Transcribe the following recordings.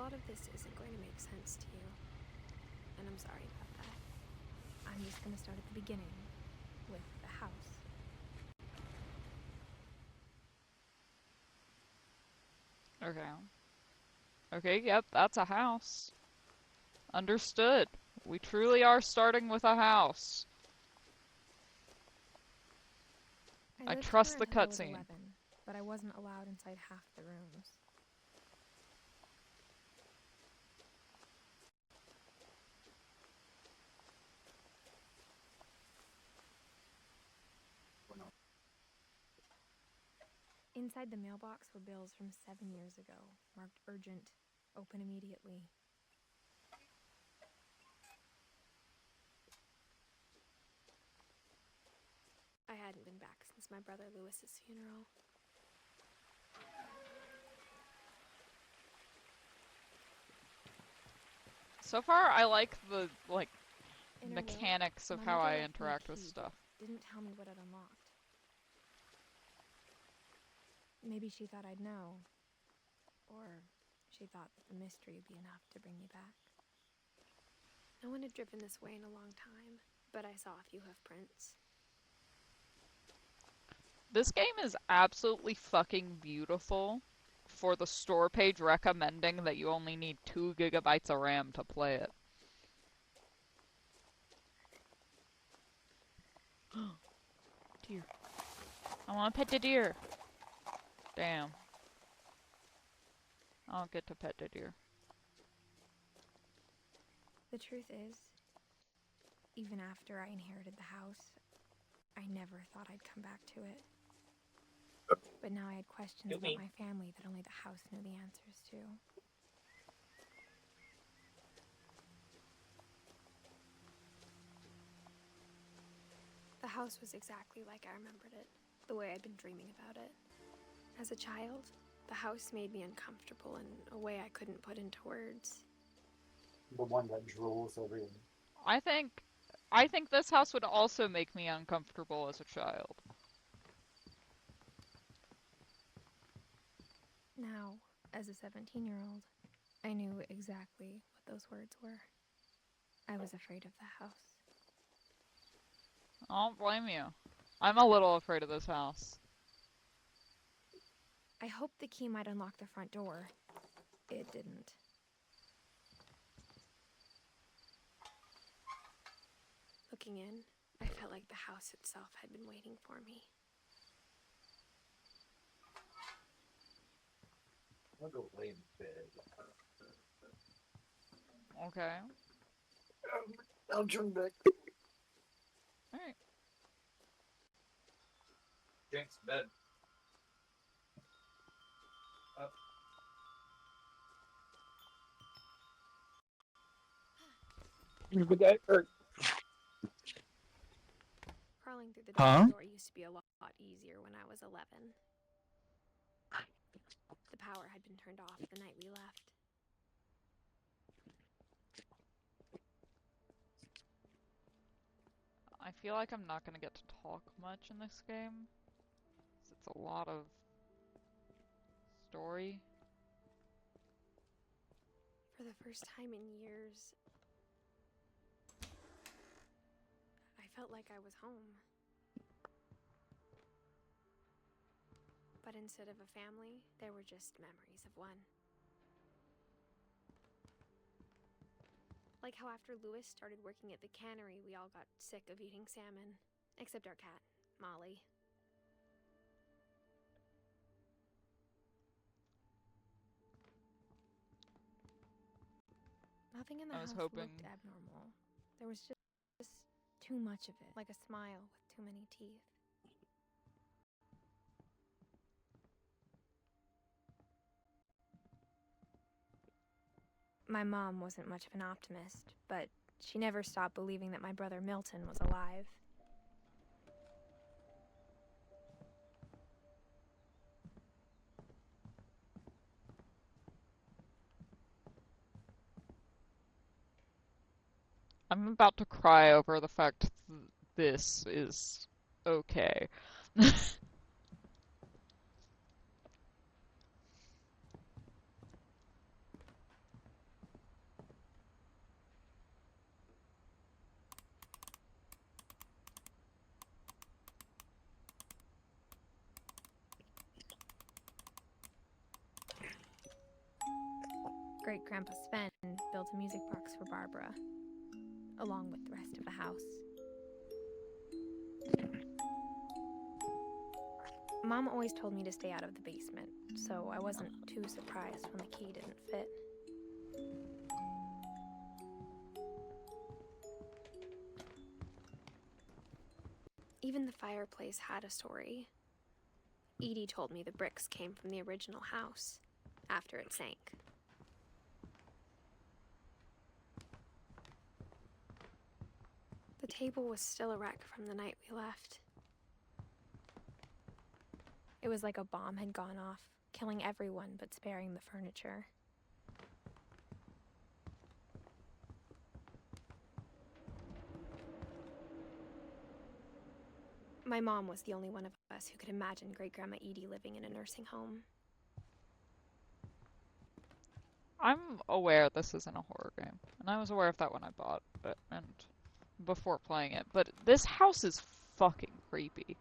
lot of this isn't going to make sense to you, and I'm sorry about that. I'm just going to start at the beginning, with the house. Okay. Okay, yep, that's a house. Understood. We truly are starting with a house. I lived trust here the until I was cutscene. 11, but I wasn't allowed inside half the rooms. Inside the mailbox were bills from 7 years ago, marked urgent, open immediately. I hadn't been back since my brother Lewis's funeral. So far, I like the, In her will, mechanics of my how mother I left me a interact with key, stuff. but didn't tell me what it unlocked. Maybe she thought I'd know. Or she thought that the mystery would be enough to bring me back. No one had driven this way in a long time, but I saw a few hoof prints. This game is absolutely fucking beautiful for the store page recommending that you only need 2 gigabytes of RAM to play it. Deer. I want to pet the deer. Damn. I don't get to pet the deer. The truth is, even after I inherited the house, I never thought I'd come back to it. But now I had questions about my family that only the house knew the answers to. The house was exactly like I remembered it, the way I'd been dreaming about it. As a child, the house made me uncomfortable in a way I couldn't put into words. The one that drools over you. I think this house would also make me uncomfortable as a child. Now, as a 17-year-old, I knew exactly what those words were. I was afraid of the house. I don't blame you. I'm a little afraid of this house. I hoped the key might unlock the front door. It didn't. Looking in, I felt like the house itself had been waiting for me. I'll go lay in bed. Okay. I'll turn back. Alright. Jake's bed. Up. Crawling through the dark door used to be a lot easier when I was 11. The power had been turned off the night we left. I feel like I'm not gonna get to talk much in this game. It's a lot of story. For the first time in years, I felt like I was home. But instead of a family, there were just memories of one. Like how after Lewis started working at the cannery, we all got sick of eating salmon. Except our cat, Molly. Nothing in the house looked abnormal. There was just too much of it, like a smile with too many teeth. My mom wasn't much of an optimist, but she never stopped believing that my brother Milton was alive. I'm about to cry over the fact this is okay. great-grandpa Sven built a music box for Barbara, along with the rest of the house. Mom always told me to stay out of the basement, so I wasn't too surprised when the key didn't fit. Even the fireplace had a story. Edie told me the bricks came from the original house, after it sank. The table was still a wreck from the night we left. It was like a bomb had gone off, killing everyone but sparing the furniture. My mom was the only one of us who could imagine Great-Grandma Edie living in a nursing home. I'm aware this isn't a horror game, and I was aware of that when I bought it and before playing it, but this house is fucking creepy.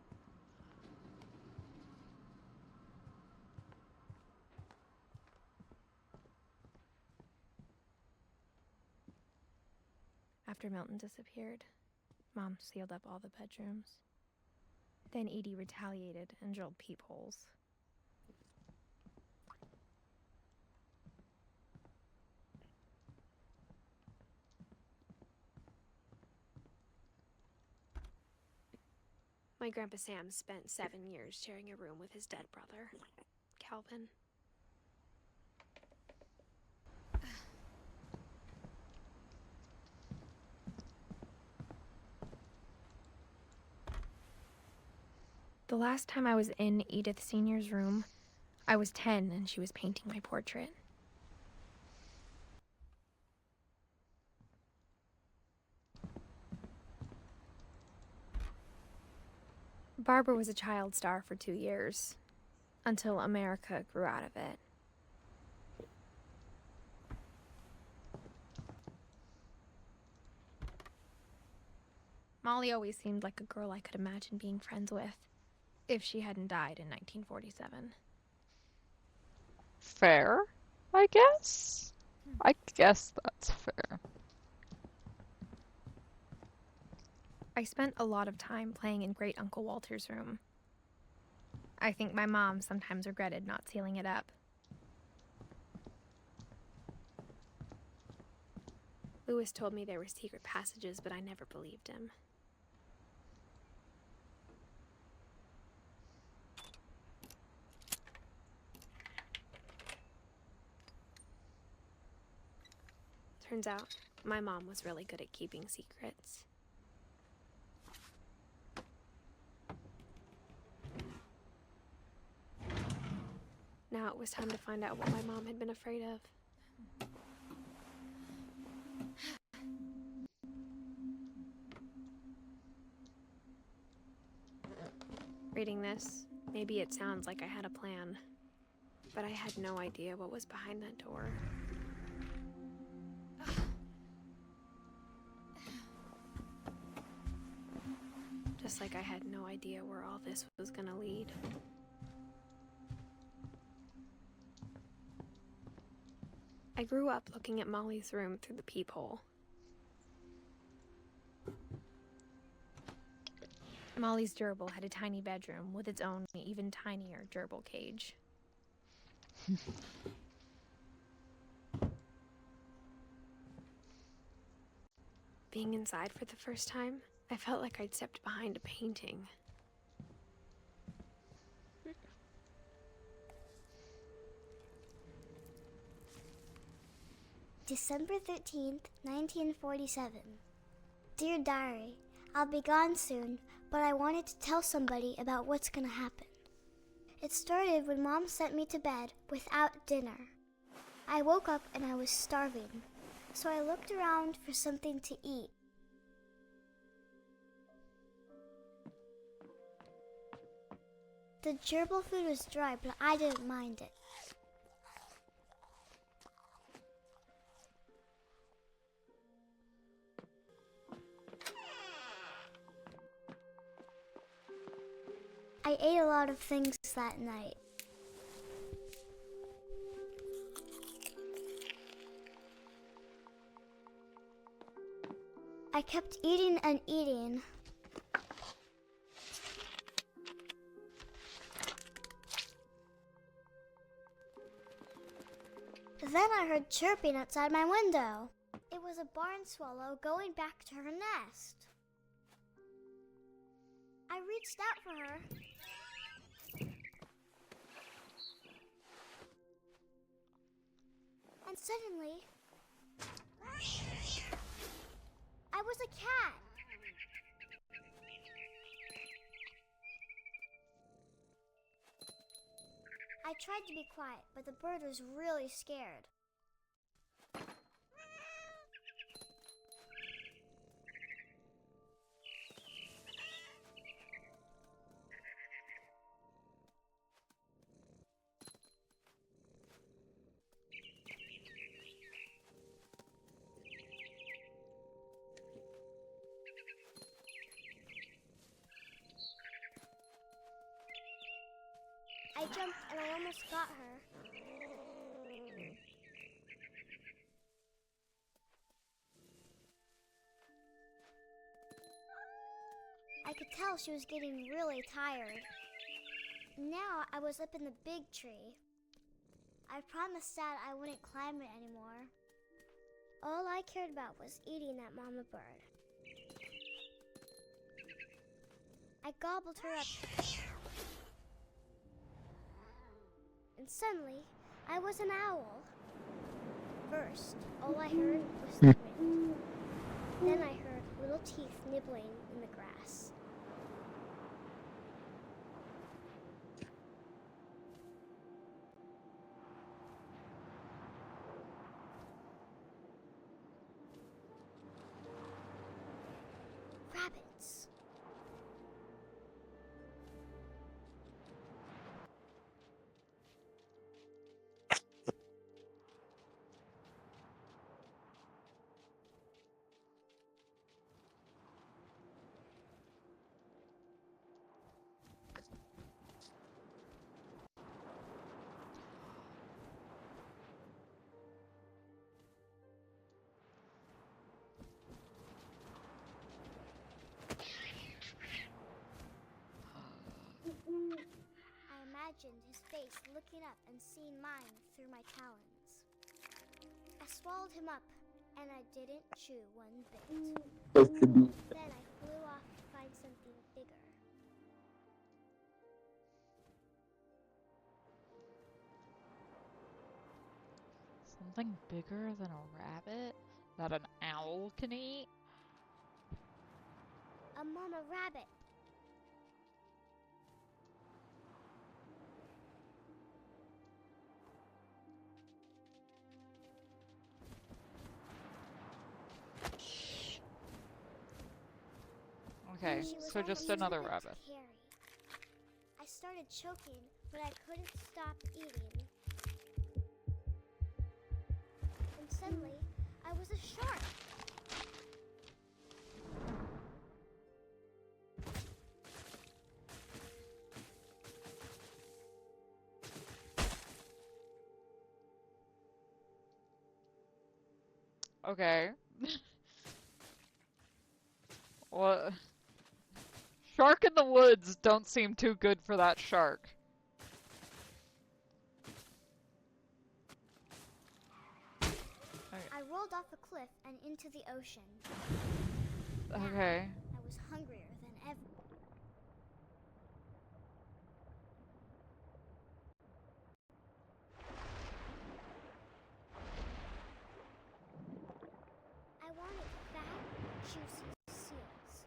After Milton disappeared, Mom sealed up all the bedrooms. Then Edie retaliated and drilled peepholes. My Grandpa Sam spent 7 years sharing a room with his dead brother, Calvin. The last time I was in Edith Sr.'s room, I was 10 and she was painting my portrait. Barbara was a child star for 2 years, until America grew out of it. Molly always seemed like a girl I could imagine being friends with, if she hadn't died in 1947. Fair, I guess? I guess that's fair. I spent a lot of time playing in Great Uncle Walter's room. I think my mom sometimes regretted not sealing it up. Lewis told me there were secret passages, but I never believed him. Turns out, my mom was really good at keeping secrets. Now it was time to find out what my mom had been afraid of. Reading this, maybe it sounds like I had a plan, but I had no idea what was behind that door. Just like I had no idea where all this was gonna lead. I grew up looking at Molly's room through the peephole. Molly's gerbil had a tiny bedroom with its own even tinier gerbil cage. Being inside for the first time, I felt like I'd stepped behind a painting. December 13th, 1947. Dear Diary, I'll be gone soon, but I wanted to tell somebody about what's gonna happen. It started when Mom sent me to bed without dinner. I woke up and I was starving, so I looked around for something to eat. The gerbil food was dry, but I didn't mind it. I ate a lot of things that night. I kept eating and eating. Then I heard chirping outside my window. It was a barn swallow going back to her nest. I reached out for her. And suddenly, I was a cat. I tried to be quiet, but the bird was really scared. I jumped and I almost got her. I could tell she was getting really tired. Now I was up in the big tree. I promised Dad I wouldn't climb it anymore. All I cared about was eating that mama bird. I gobbled her up. And suddenly, I was an owl. First, all I heard was the wind. Then I heard little teeth nibbling in the grass. Rabbits. I imagined his face looking up and seeing mine through my talons. I swallowed him up, and I didn't chew one bit. Then I flew off to find something bigger. Something bigger than a rabbit that an owl can eat? A mama rabbit. Okay, She was so just almost another too big to rabbit. carry. I started choking, but I couldn't stop eating. And suddenly, I was a shark. Okay. What? Shark in the woods don't seem too good for that shark. I rolled off a cliff and into the ocean. Okay. I was hungrier than ever. I wanted fat, juicy seals.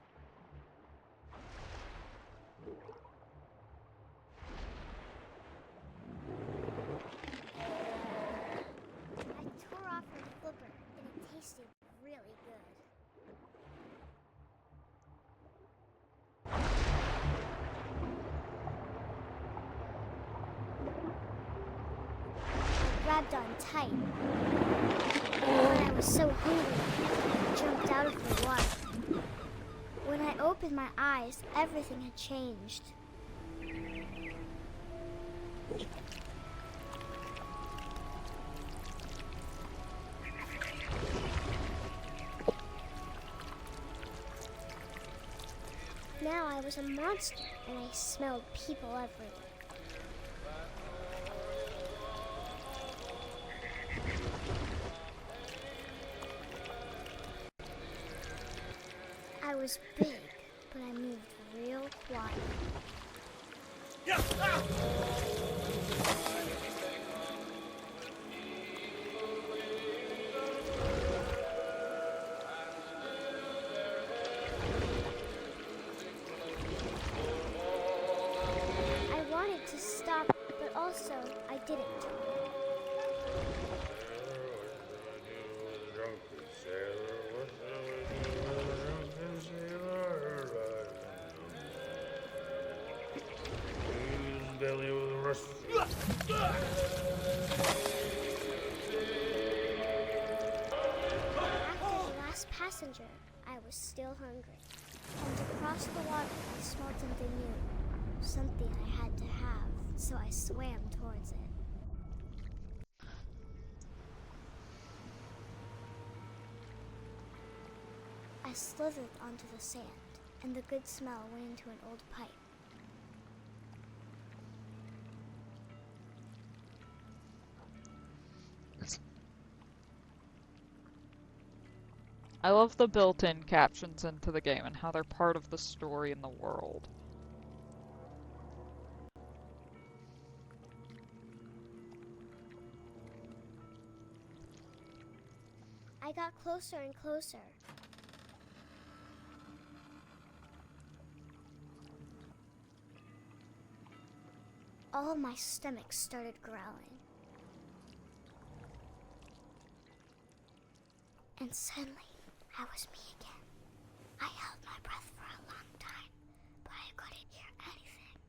I tore off her flipper, and it tasted really good. I grabbed on tight. But I was so hungry, I jumped out of the water. When I opened my eyes, everything had changed. I was a monster, and I smelled people everywhere. I was big, but I moved real quiet. I wanted to stop, but also I didn't. After the last passenger, I was still hungry. And across the water, I smelled something new. Something I had to have, so I swam towards it. I slithered onto the sand, and the good smell went into an old pipe. I love the built-in captions into the game and how they're part of the story and the world. I got closer and closer. All my stomach started growling. And suddenly, I was me again. I held my breath for a long time, but I couldn't hear anything.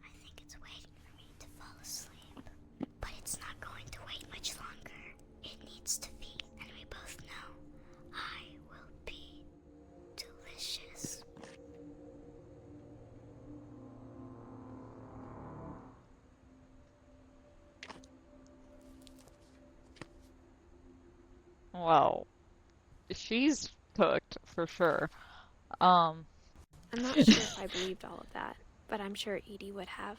I think it's waiting for me to fall asleep. But it's not going to wait much longer. It needs to feed, and we both know I will be delicious. Well, she's cooked for sure. I'm not sure if I believed all of that, but I'm sure Edie would have.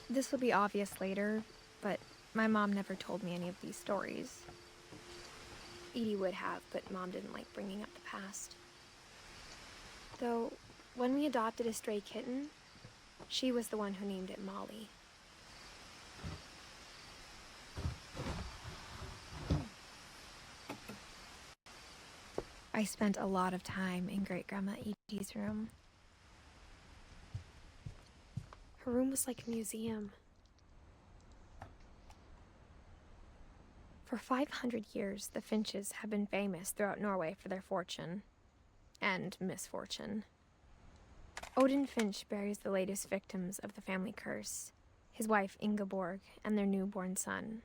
This will be obvious later, but my mom never told me any of these stories. Edie would have, but Mom didn't like bringing up the past. Though, when we adopted a stray kitten, she was the one who named it Molly. I spent a lot of time in Great-Grandma Edie's room. Her room was like a museum. For 500 years, the Finches have been famous throughout Norway for their fortune and misfortune. Odin Finch buries the latest victims of the family curse, his wife Ingeborg and their newborn son,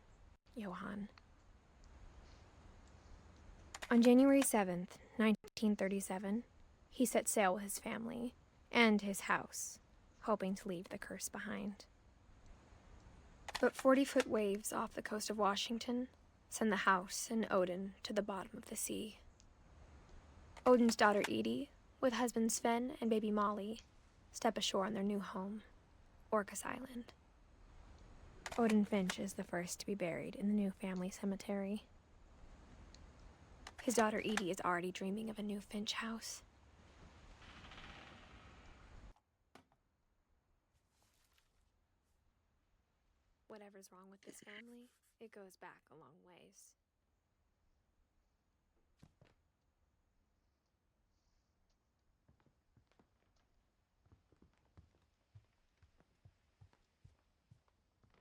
Johan. On January 7th, 1937, he set sail with his family and his house, hoping to leave the curse behind. But 40-foot waves off the coast of Washington send the house and Odin to the bottom of the sea. Odin's daughter Edie, with husband Sven and baby Molly, step ashore on their new home, Orcas Island. Odin Finch is the first to be buried in the new family cemetery. His daughter Edie is already dreaming of a new Finch house. Whatever's wrong with this family, it goes back a long ways.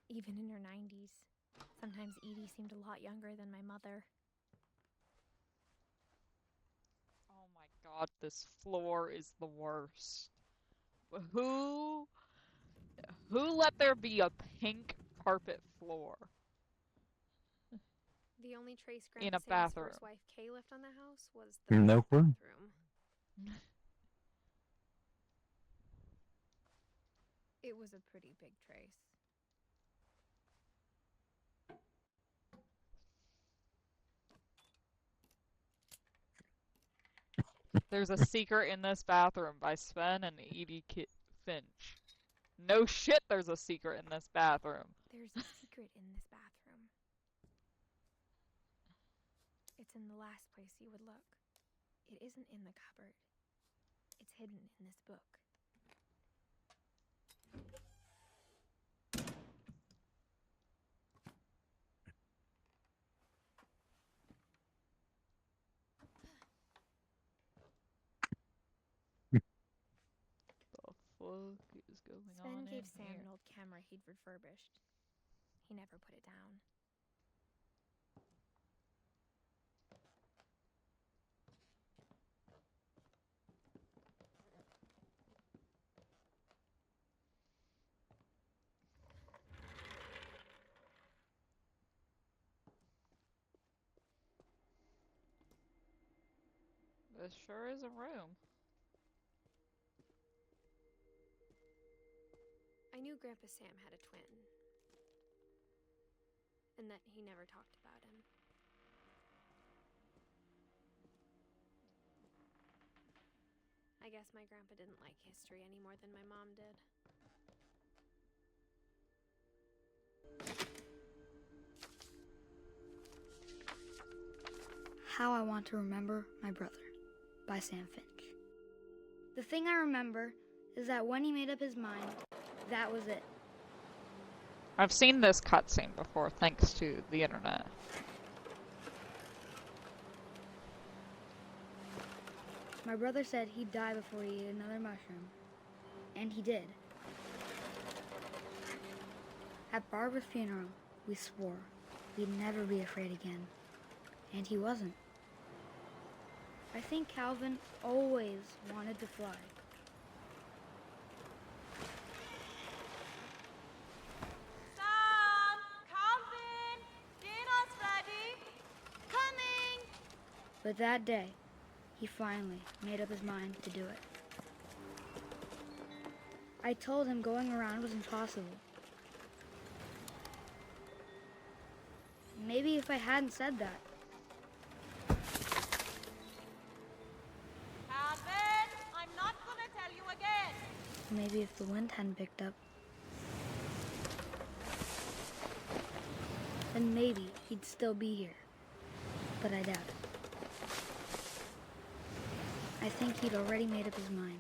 Even in her 90s, sometimes Edie seemed a lot younger than my mother. Oh my god, this floor is the worst. Who let there be a pink carpet floor? The only trace in Grandpa a Sam's bathroom. first wife Kay left on the house was the No clue. bathroom. It was a pretty big trace. There's a secret in this bathroom by Sven and Edith Finch. No shit, there's a secret in this bathroom. There's a secret in this bathroom. It's in the last place you would look. It isn't in the cupboard. It's hidden in this book. The fuck is going Sven on gave in Sam here? an old camera he'd refurbished. He never put it down. This sure is a room. I knew Grandpa Sam had a twin. And that he never talked about him. I guess my grandpa didn't like history any more than my mom did. How I Want to Remember My Brother by Sam Finch. The thing I remember is that when he made up his mind, that was it. I've seen this cutscene before, thanks to the internet. My brother said he'd die before he ate another mushroom. And he did. At Barbara's funeral, we swore we'd never be afraid again. And he wasn't. I think Calvin always wanted to fly. Sam! Calvin! Dinner's ready! Coming! But that day, he finally made up his mind to do it. I told him going around was impossible. Maybe if I hadn't said that, Calvin! I'm not gonna tell you again! maybe if the wind hadn't picked up, then maybe he'd still be here. But I doubt it. I think he'd already made up his mind.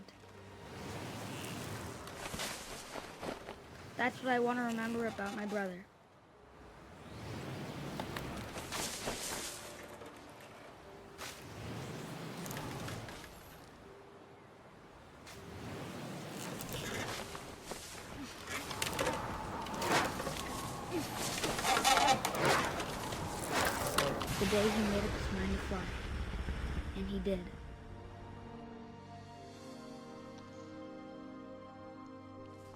That's what I want to remember about my brother. The day he made up his mind to fly. And he did.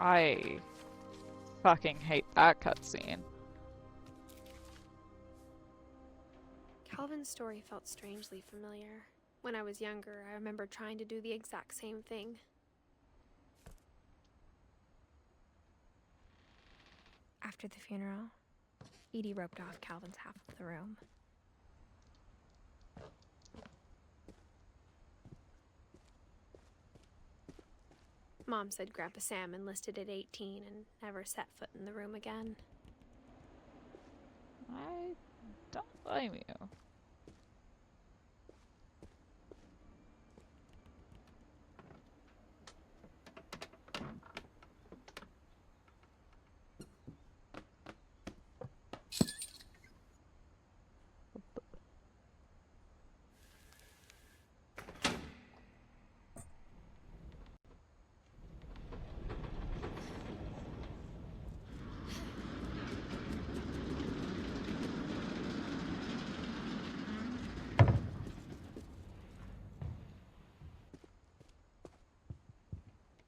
I fucking hate that cutscene. Calvin's story felt strangely familiar. When I was younger, I remember trying to do the exact same thing. After the funeral, Edie roped off Calvin's half of the room. Mom said Grandpa Sam enlisted at 18 and never set foot in the room again. I don't blame you.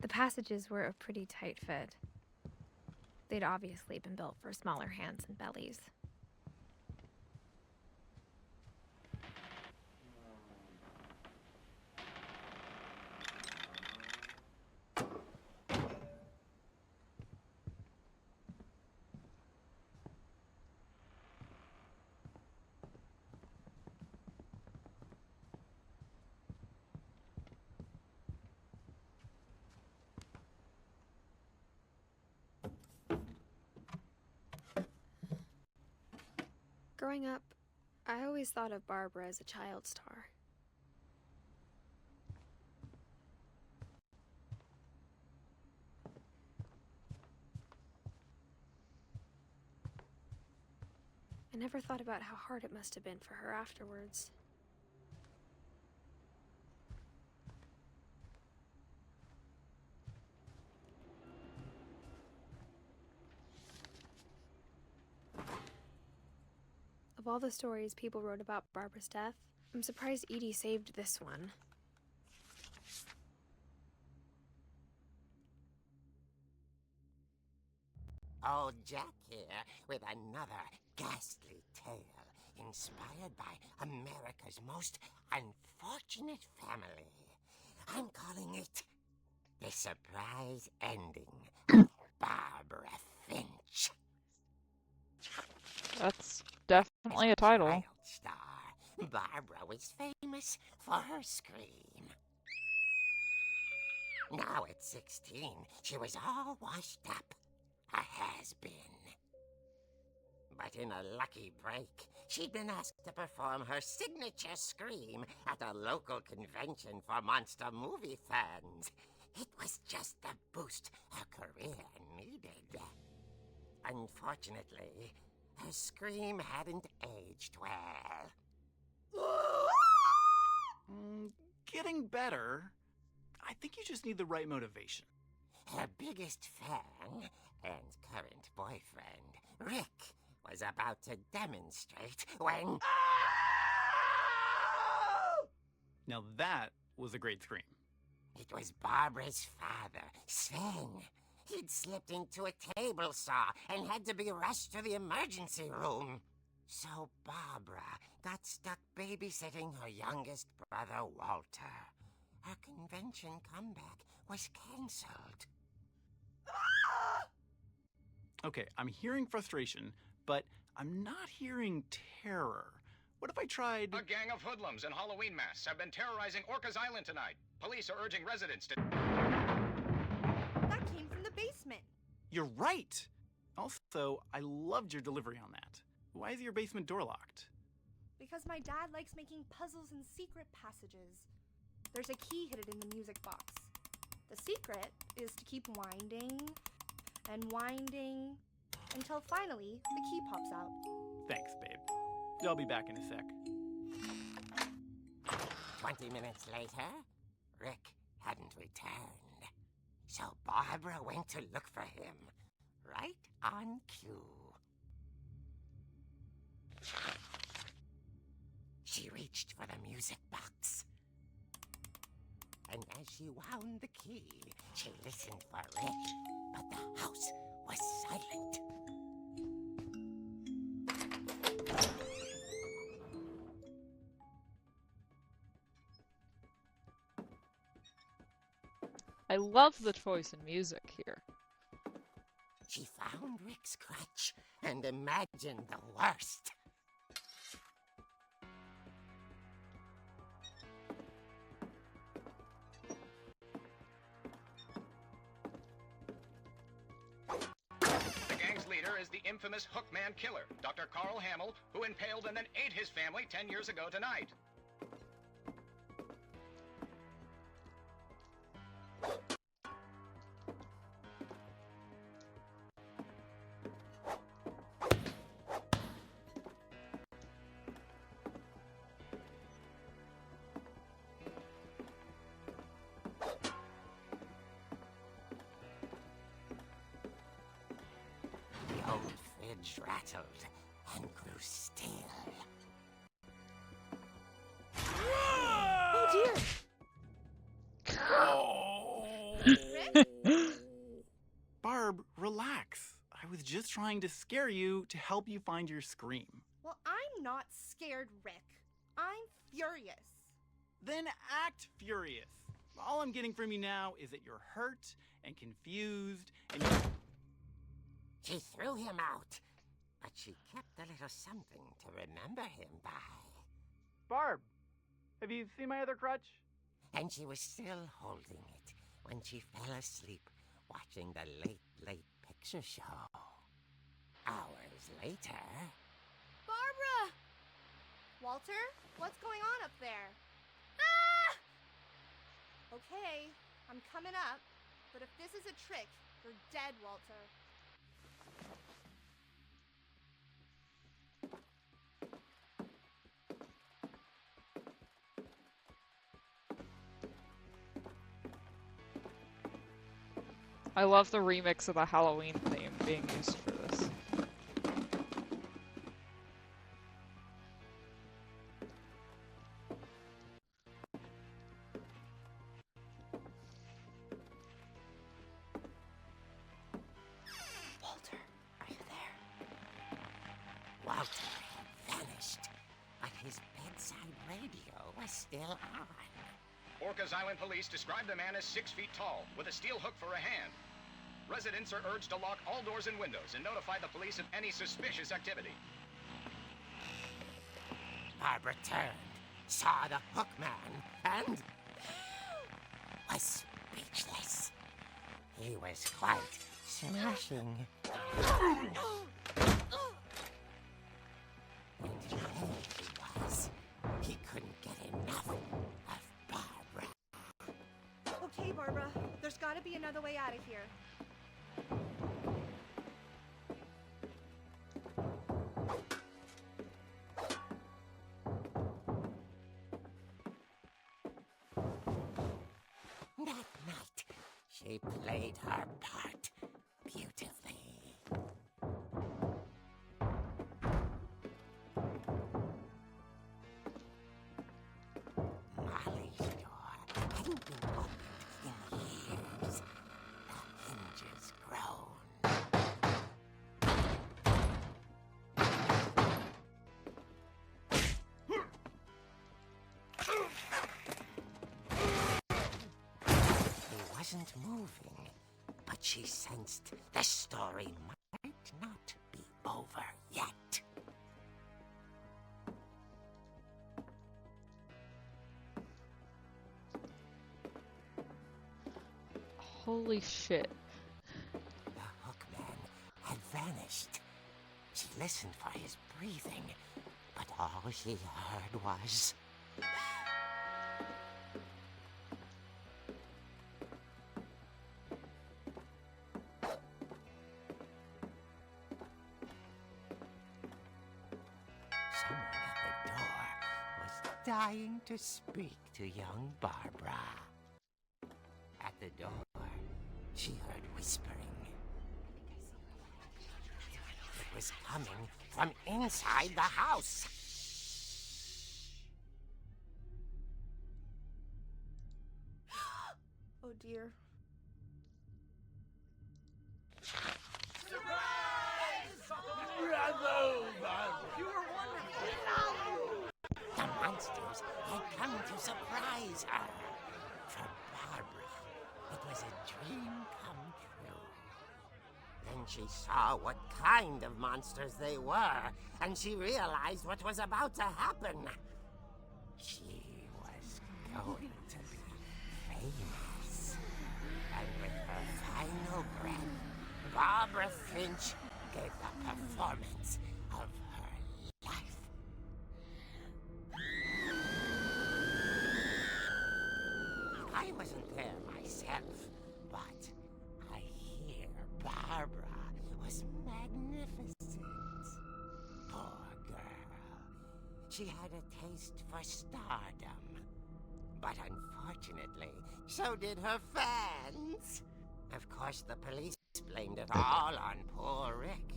The passages were a pretty tight fit. They'd obviously been built for smaller hands and bellies. Growing up, I always thought of Barbara as a child star. I never thought about how hard it must have been for her afterwards. Of all the stories people wrote about Barbara's death, I'm surprised Edie saved this one. Old Jack here with another ghastly tale inspired by America's most unfortunate family. I'm calling it The Surprise Ending of Barbara Finch. That's definitely a title. Child star, Barbara was famous for her scream. Now at 16, she was all washed up. A has-been. But in a lucky break, she'd been asked to perform her signature scream at a local convention for monster movie fans. It was just the boost her career needed. Unfortunately, her scream hadn't aged well. Getting better. I think you just need the right motivation. Her biggest fan and current boyfriend, Rick, was about to demonstrate when... Now that was a great scream. It was Barbara's father, Sven. He'd slipped into a table saw and had to be rushed to the emergency room. So Barbara got stuck babysitting her youngest brother, Walter. Her convention comeback was cancelled. Okay, I'm hearing frustration, but I'm not hearing terror. What if I tried... A gang of hoodlums in Halloween masks have been terrorizing Orcas Island tonight. Police are urging residents to... That came from the basement. You're right! Also, I loved your delivery on that. Why is your basement door locked? Because my dad likes making puzzles and secret passages. There's a key hidden in the music box. The secret is to keep winding and winding until finally the key pops out. Thanks, babe. I'll be back in a sec. 20 minutes later, Rick hadn't returned. So Barbara went to look for him, right on cue. She reached for the music box. And as she wound the key, she listened for Rick, but the house was silent. I love the choice in music here. She found Rick's crutch and imagined the worst. The gang's leader is the infamous Hookman killer, Dr. Carl Hamill, who impaled and then ate his family 10 years ago tonight. The old fridge rattled and grew still. Oh dear! Barb, relax. I was just trying to scare you to help you find your scream. Well, I'm not scared, Rick. I'm furious. Then act furious. All I'm getting from you now is that you're hurt and confused and She threw him out, but she kept a little something to remember him by. Barb, have you seen my other crutch? And she was still holding it when she fell asleep watching the Late Picture Show. Hours later... Barbara! Walter? What's going on up there? Ah! Okay, I'm coming up. But if this is a trick, you're dead, Walter. I love the remix of the Halloween theme being used for this. Walter, are you there? Walter had vanished, but his bedside radio was still on. Orcas Island police describe the man as 6 feet tall, with a steel hook for a hand. Residents are urged to lock all doors and windows and notify the police of any suspicious activity. Barbara turned, saw the hook man, and was speechless. He was quite smashing. And there he was. He couldn't get enough of Barbara. Okay, Barbara, there's gotta be another way out of here. That night, she played her part beautifully. Molly's door hadn't been opened in years. The hinges groaned. He wasn't moving, but she sensed the story might not be over yet. Holy shit. The hookman had vanished. She listened for his breathing, but all she heard was... Someone at the door was dying to speak to young Barbara. At the door, she heard whispering. It was coming from inside the house. Oh dear. The monsters had come to surprise her. For Barbara, it was a dream come true. Then she saw what kind of monsters they were, and she realized what was about to happen. She was going to be famous. And with her final breath, Barbara Finch gave the performance of her life. I wasn't there myself, but I hear Barbara was magnificent. Poor girl. She had a taste for stardom. But unfortunately, so did her fans. Of course, the police blamed it all on poor Rick,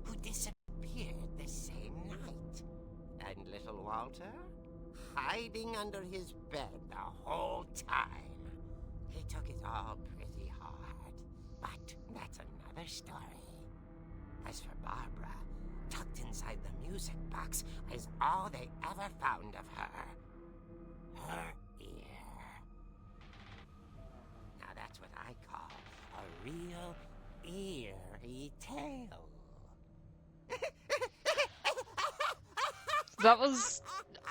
who disappeared the same night. And little Walter? Hiding under his bed the whole time. He took it all pretty hard, but that's another story. As for Barbara, tucked inside the music box is all they ever found of her. Her ear. Now that's what I call a real eerie tale. That was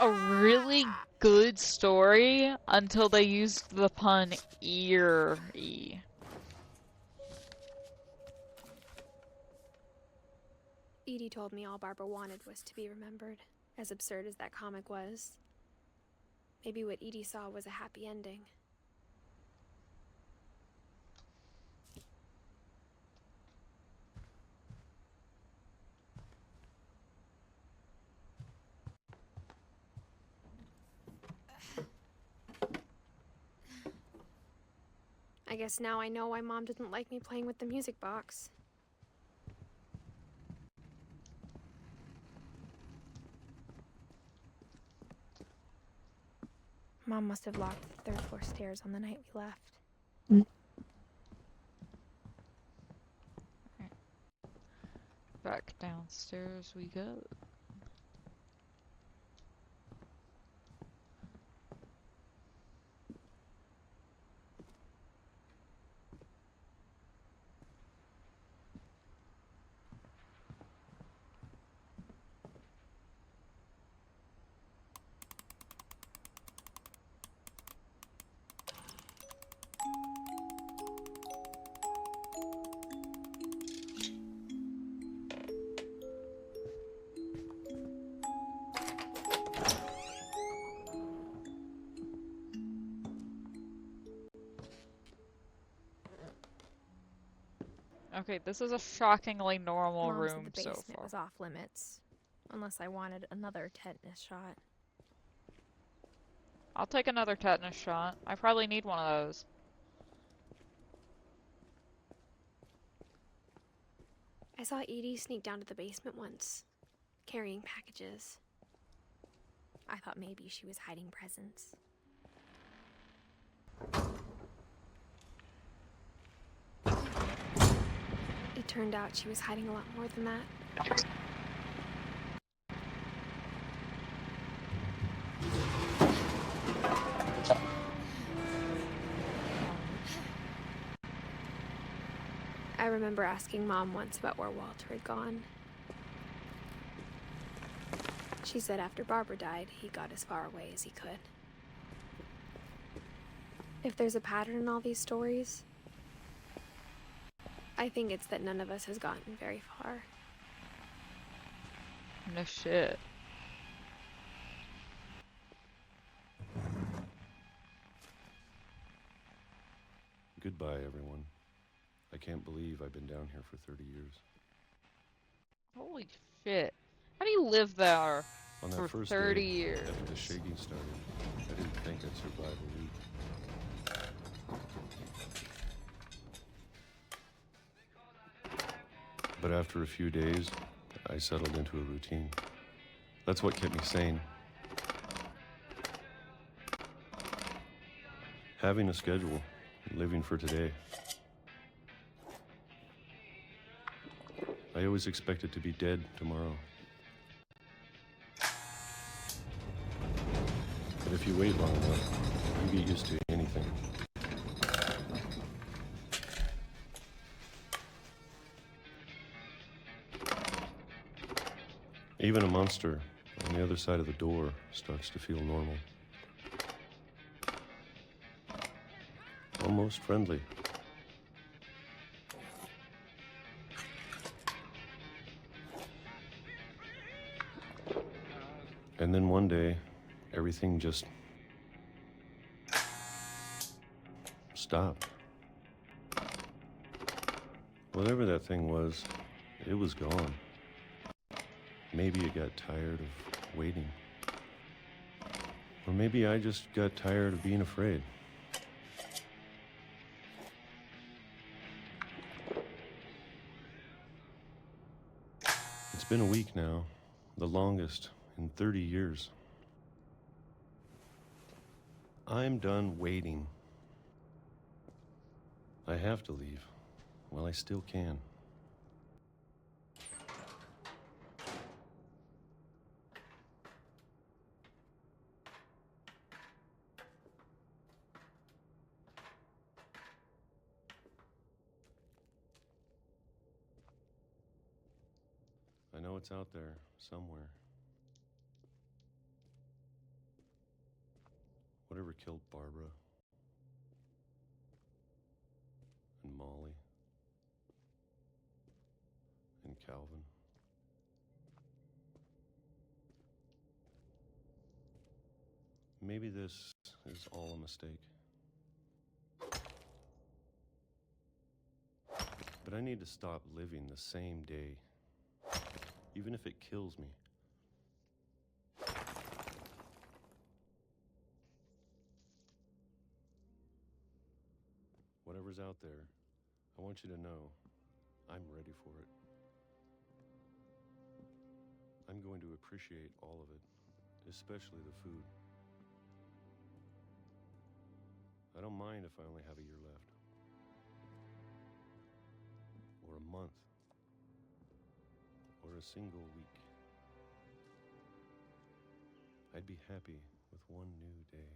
a really good story until they used the pun eerie. Edie told me all Barbara wanted was to be remembered. As absurd as that comic was, maybe what Edie saw was a happy ending. I guess now I know why Mom didn't like me playing with the music box. Mom must have locked the third floor stairs on the night we left. Back downstairs we go. Okay, this is a shockingly normal Mom said room the so basement far. was off limits, unless I wanted another tetanus shot. I'll take another tetanus shot. I probably need one of those. I saw Edie sneak down to the basement once, carrying packages. I thought maybe she was hiding presents. It turned out she was hiding a lot more than that. I remember asking Mom once about where Walter had gone. She said after Barbara died, he got as far away as he could. If there's a pattern in all these stories, I think it's that none of us has gotten very far. No shit. Goodbye, everyone. I can't believe I've been down here for 30 years. Holy shit. How do you live there On for that first 30 day, years? after the shaking started, I didn't think I'd survive a week. But after a few days, I settled into a routine. That's what kept me sane. Having a schedule, living for today. I always expected to be dead tomorrow. But if you wait long enough, you get used to anything. Even a monster on the other side of the door starts to feel normal. Almost friendly. And then one day, everything just stopped. Whatever that thing was, it was gone. Maybe it got tired of waiting. Or maybe I just got tired of being afraid. It's been a week now, the longest in 30 years. I'm done waiting. I have to leave while I still can. I know it's out there somewhere. Whatever killed Barbara and Molly and Calvin. Maybe this is all a mistake. But I need to stop living the same day, even if it kills me. Whatever's out there, I want you to know I'm ready for it. I'm going to appreciate all of it, especially the food. I don't mind if I only have a year left. Or a month. Or a single week. I'd be happy with one new day.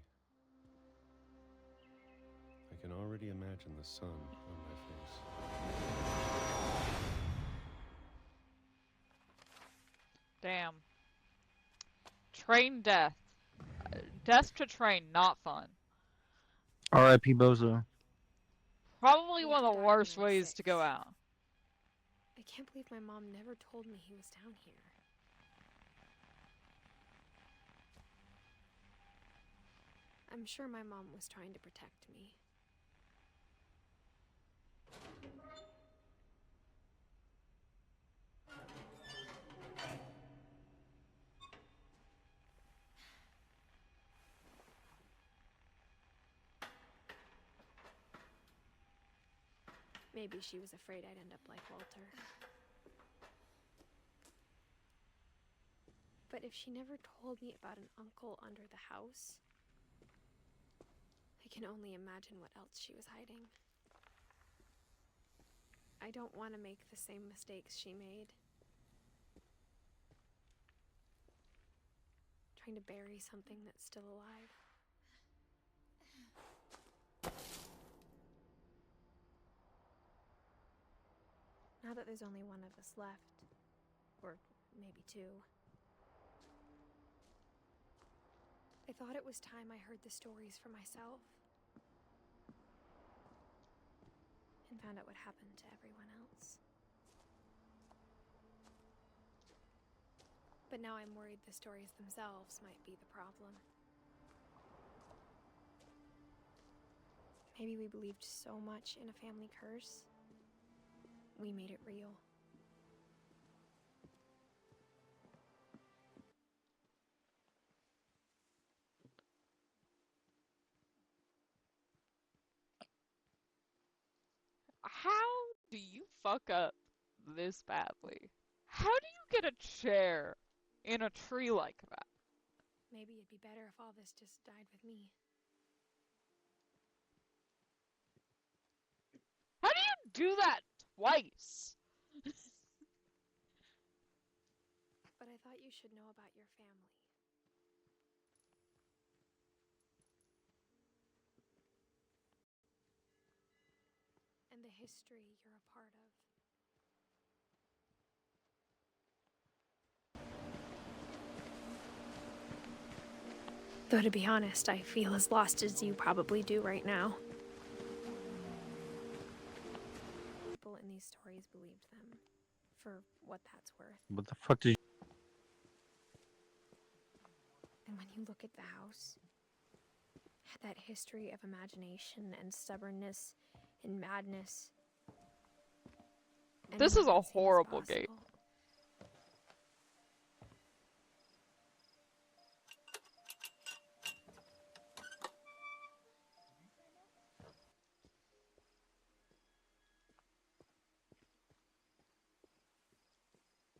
I can already imagine the sun on my face. Damn. Train death. Death to train, not fun. R.I.P. Bozo. Probably He one had of the died worst when I was ways to go 6. out. I can't believe my mom never told me he was down here. I'm sure my mom was trying to protect me. Maybe she was afraid I'd end up like Walter. But if she never told me about an uncle under the house, I can only imagine what else she was hiding. I don't want to make the same mistakes she made. Trying to bury something that's still alive. Now that there's only one of us left, or maybe two, I thought it was time I heard the stories for myself and found out what happened to everyone else. But now I'm worried the stories themselves might be the problem. Maybe we believed so much in a family curse, we made it real. How do you fuck up this badly? How do you get a chair in a tree like that? Maybe it'd be better if all this just died with me. How do you do that twice? But I thought you should know about your family. And the history you're a part of. Though to be honest, I feel as lost as you probably do right now. People in these stories believed them, for what that's worth. What the fuck did you... And when you look at the house, it had that history of imagination and stubbornness and madness. This is a horrible gate.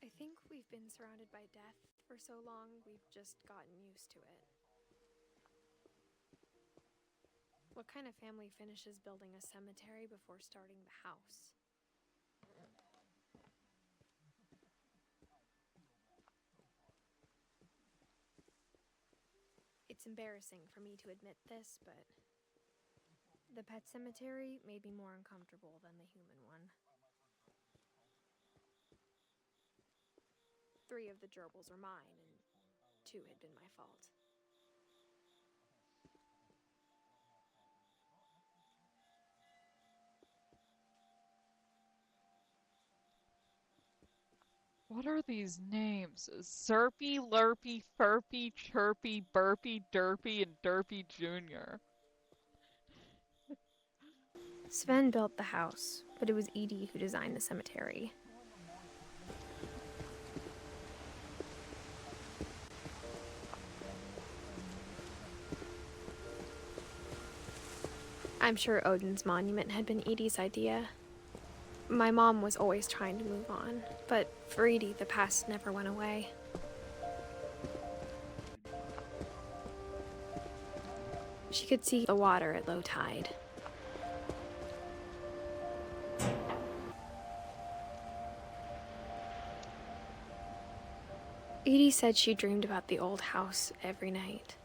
I think we've been surrounded by death for so long, we've just gotten used to it. What kind of family finishes building a cemetery before starting the house? It's embarrassing for me to admit this, but the pet cemetery made me more uncomfortable than the human one. 3 of the gerbils were mine, and 2 had been my fault. What What are these names? Zerpy, Lurpy, Furpy, Chirpy, Burpy, Derpy, and Derpy Jr. Sven built the house, but it was Edie who designed the cemetery. I'm sure Odin's monument had been Edie's idea. My mom was always trying to move on, but for Edie, the past never went away. She could see the water at low tide. Edie said she dreamed about the old house every night.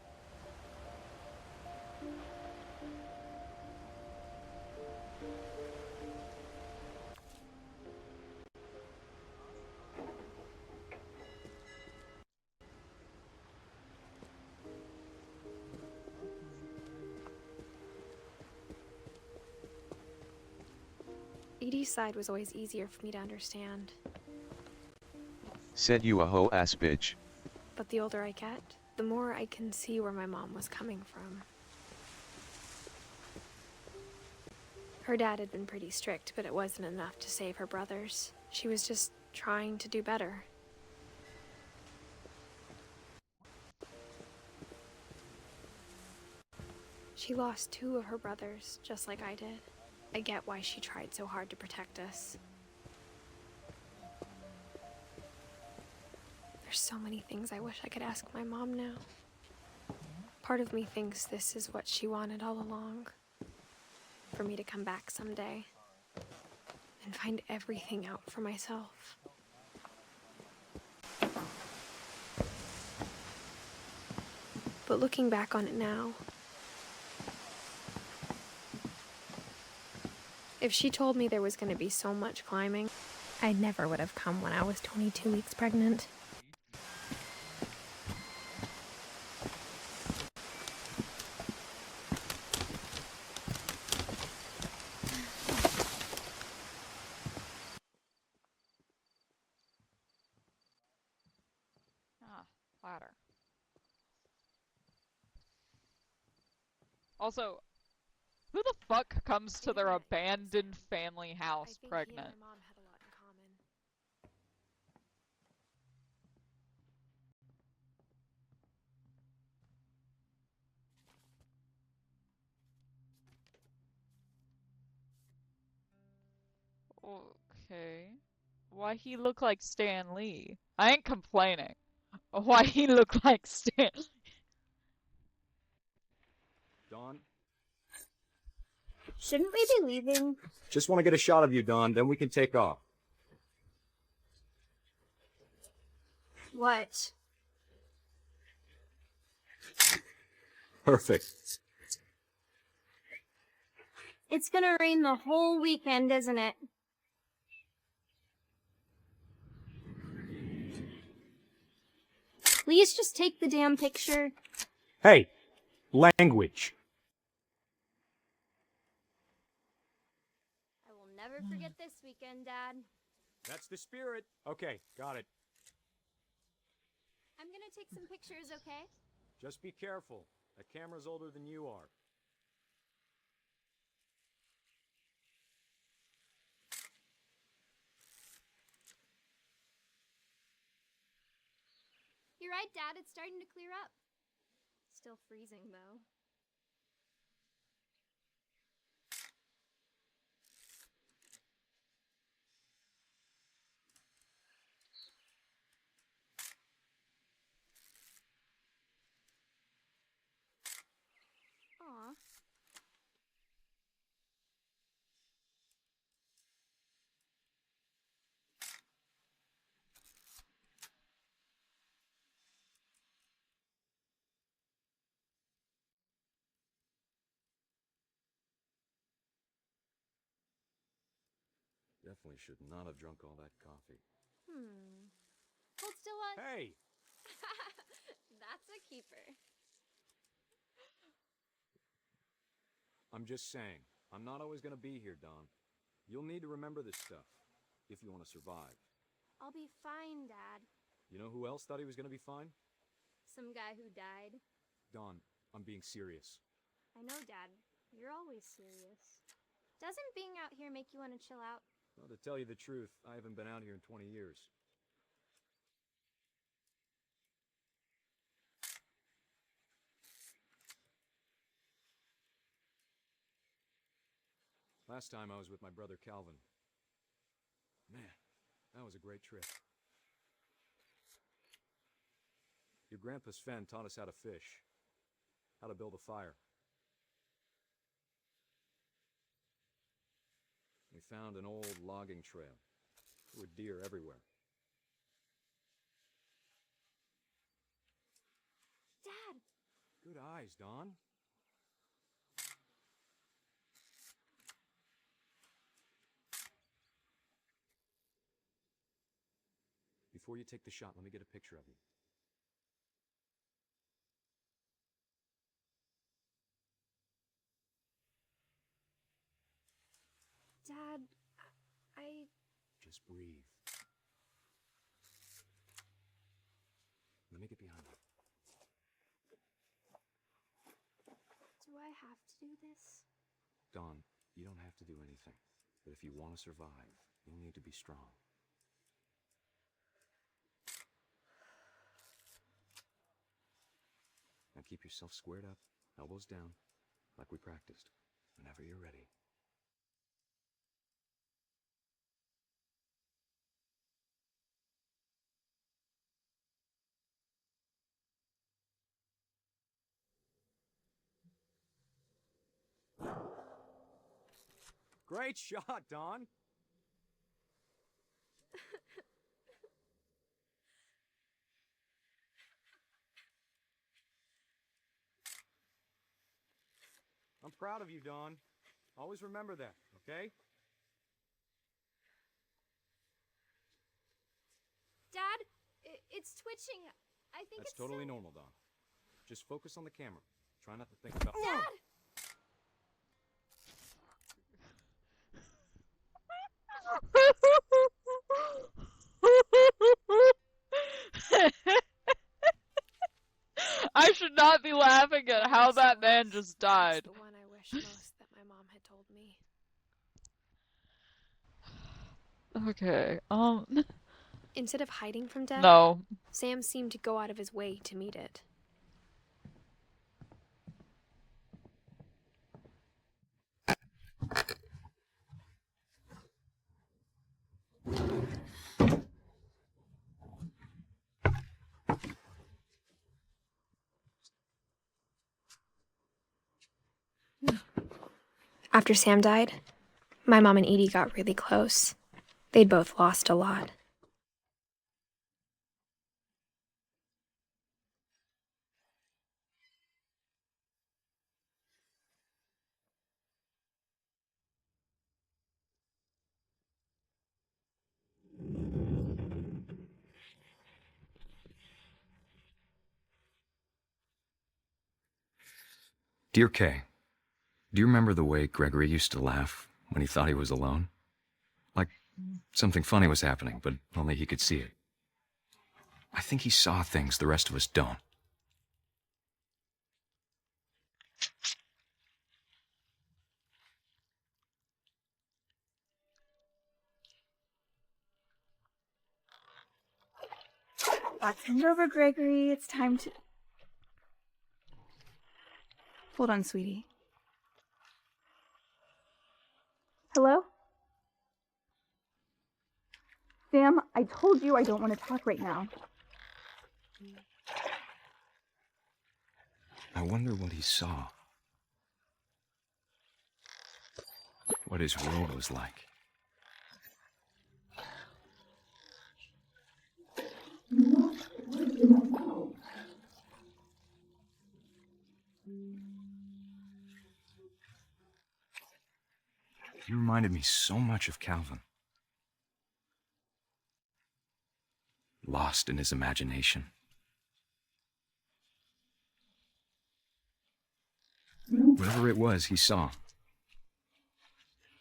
Edie's side was always easier for me to understand. Said you a hoe ass bitch. But the older I get, the more I can see where my mom was coming from. Her dad had been pretty strict, but it wasn't enough to save her brothers. She was just trying to do better. She lost 2 of her brothers, just like I did. I get why she tried so hard to protect us. There's so many things I wish I could ask my mom now. Part of me thinks this is what she wanted all along. For me to come back someday and find everything out for myself. But looking back on it now, if she told me there was going to be so much climbing, I never would have come when I was 22 weeks pregnant. Ladder. Also, who the fuck comes to their abandoned family house pregnant? My mom had a lot in common. Okay. Why he look like Stan Lee? I ain't complaining. Why he look like Stan Lee? Dawn? Shouldn't we be leaving? Just want to get a shot of you, Dawn, then we can take off. What? Perfect. It's gonna rain the whole weekend, isn't it? Please just take the damn picture. Hey, language. I will never forget this weekend, Dad. That's the spirit. Okay, got it. I'm gonna take some pictures, okay? Just be careful. That camera's older than you are. You're right, Dad. It's starting to clear up. Still freezing, though. Aw. Definitely should not have drunk all that coffee. Hold still on. Hey! That's a keeper. I'm just saying, I'm not always gonna be here, Dawn. You'll need to remember this stuff, if you want to survive. I'll be fine, Dad. You know who else thought he was gonna be fine? Some guy who died. Dawn, I'm being serious. I know, Dad. You're always serious. Doesn't being out here make you want to chill out? Well, to tell you the truth, I haven't been out here in 20 years. Last time I was with my brother Calvin. Man, that was a great trip. Your grandpa Sven taught us how to fish, how to build a fire. We found an old logging trail. There were deer everywhere. Dad! Good eyes, Dawn. Before you take the shot, let me get a picture of you. Dad, I... Just breathe. Let me get behind you. Do I have to do this? Dawn, you don't have to do anything. But if you want to survive, you'll need to be strong. Now keep yourself squared up, elbows down, like we practiced. Whenever you're ready. Great shot, Dawn! I'm proud of you, Dawn. Always remember that, okay? Dad, it's twitching. I think That's it's totally so... normal, Dawn. Just focus on the camera. Try not to think about... Dad! I should not be laughing at how that man just died. That's the one I wish most that my mom had told me. Okay, Instead of hiding from death, no. Sam seemed to go out of his way to meet it. After Sam died, my mom and Edie got really close. They'd both lost a lot. Dear Kay, do you remember the way Gregory used to laugh when he thought he was alone? Like something funny was happening, but only he could see it. I think he saw things the rest of us don't. Hand over, Gregory. It's time to... Hold on, sweetie. Hello? Sam, I told you I don't want to talk right now. I wonder what he saw. What his world was like. He reminded me so much of Calvin. Lost in his imagination. Whatever it was he saw,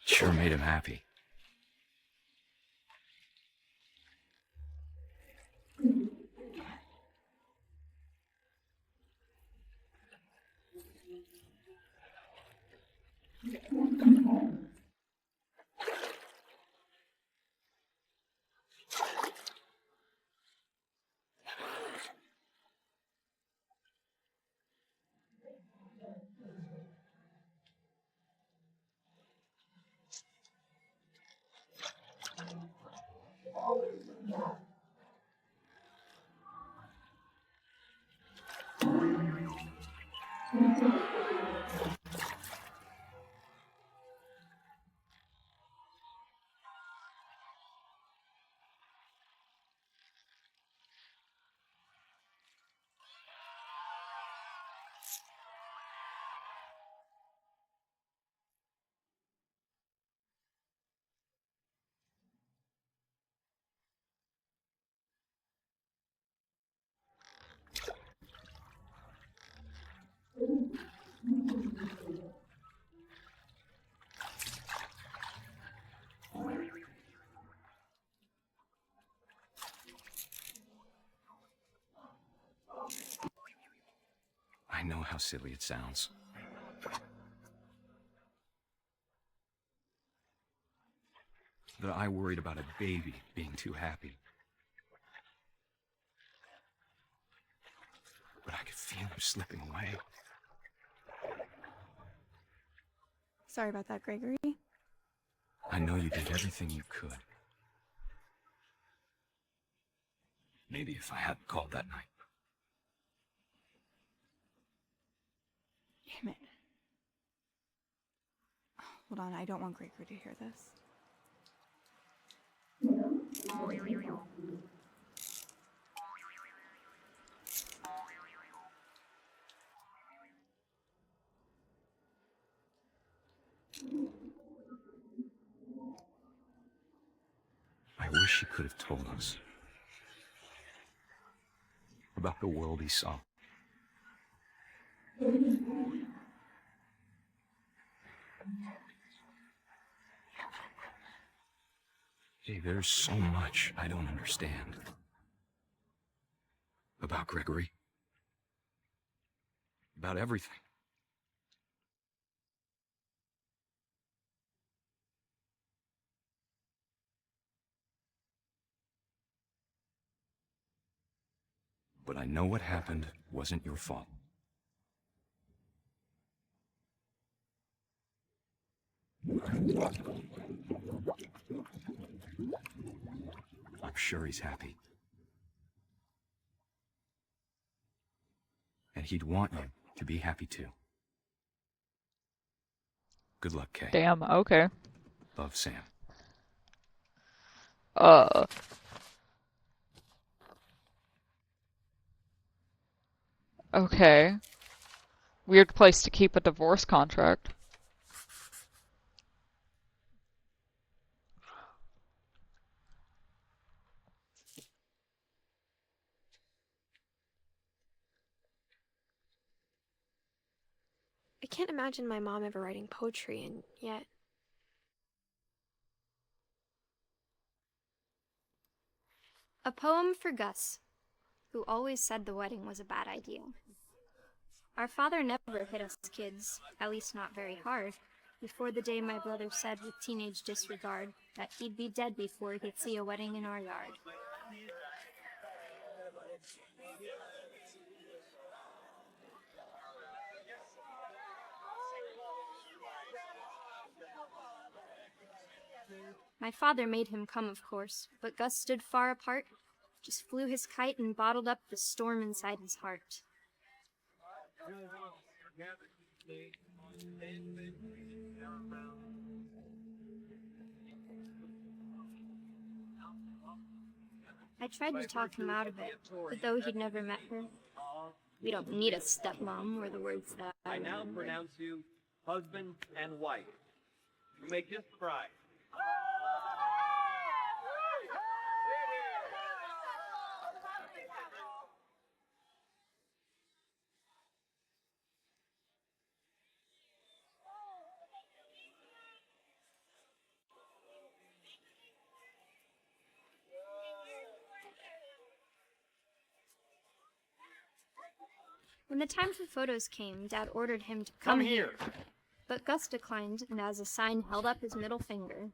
sure made him happy. I know how silly it sounds. That I worried about a baby being too happy. But I could feel him slipping away. Sorry about that, Gregory. I know you did everything you could. Maybe if I hadn't called that night. Damn it. Hold on, I don't want Gregory to hear this. I wish he could have told us about the world he saw. Hey, there's so much I don't understand about Gregory. About everything. But I know what happened wasn't your fault. I'm sure he's happy. And he'd want you to be happy too. Good luck, Kay. Damn, okay. Love, Sam. Okay. Weird place to keep a divorce contract. I can't imagine my mom ever writing poetry, and yet... A poem for Gus, who always said the wedding was a bad idea. Our father never hit us kids, at least not very hard, before the day my brother said with teenage disregard that he'd be dead before he'd see a wedding in our yard. My father made him come, of course, but Gus stood far apart, just flew his kite and bottled up the storm inside his heart. I tried to talk him out of it, but though he'd never met her, we don't need a stepmom, were the words that I now pronounce you husband and wife. You may kiss the bride. When the time for photos came, Dad ordered him to come here. But Gus declined, and as a sign held up his middle finger.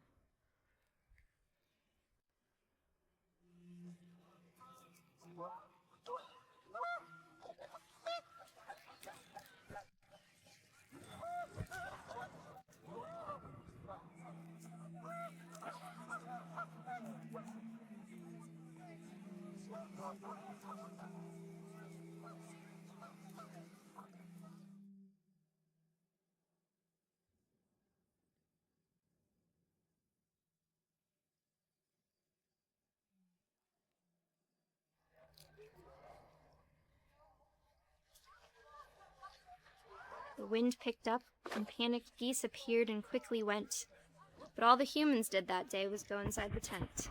The wind picked up, and panicked geese appeared and quickly went. But all the humans did that day was go inside the tent.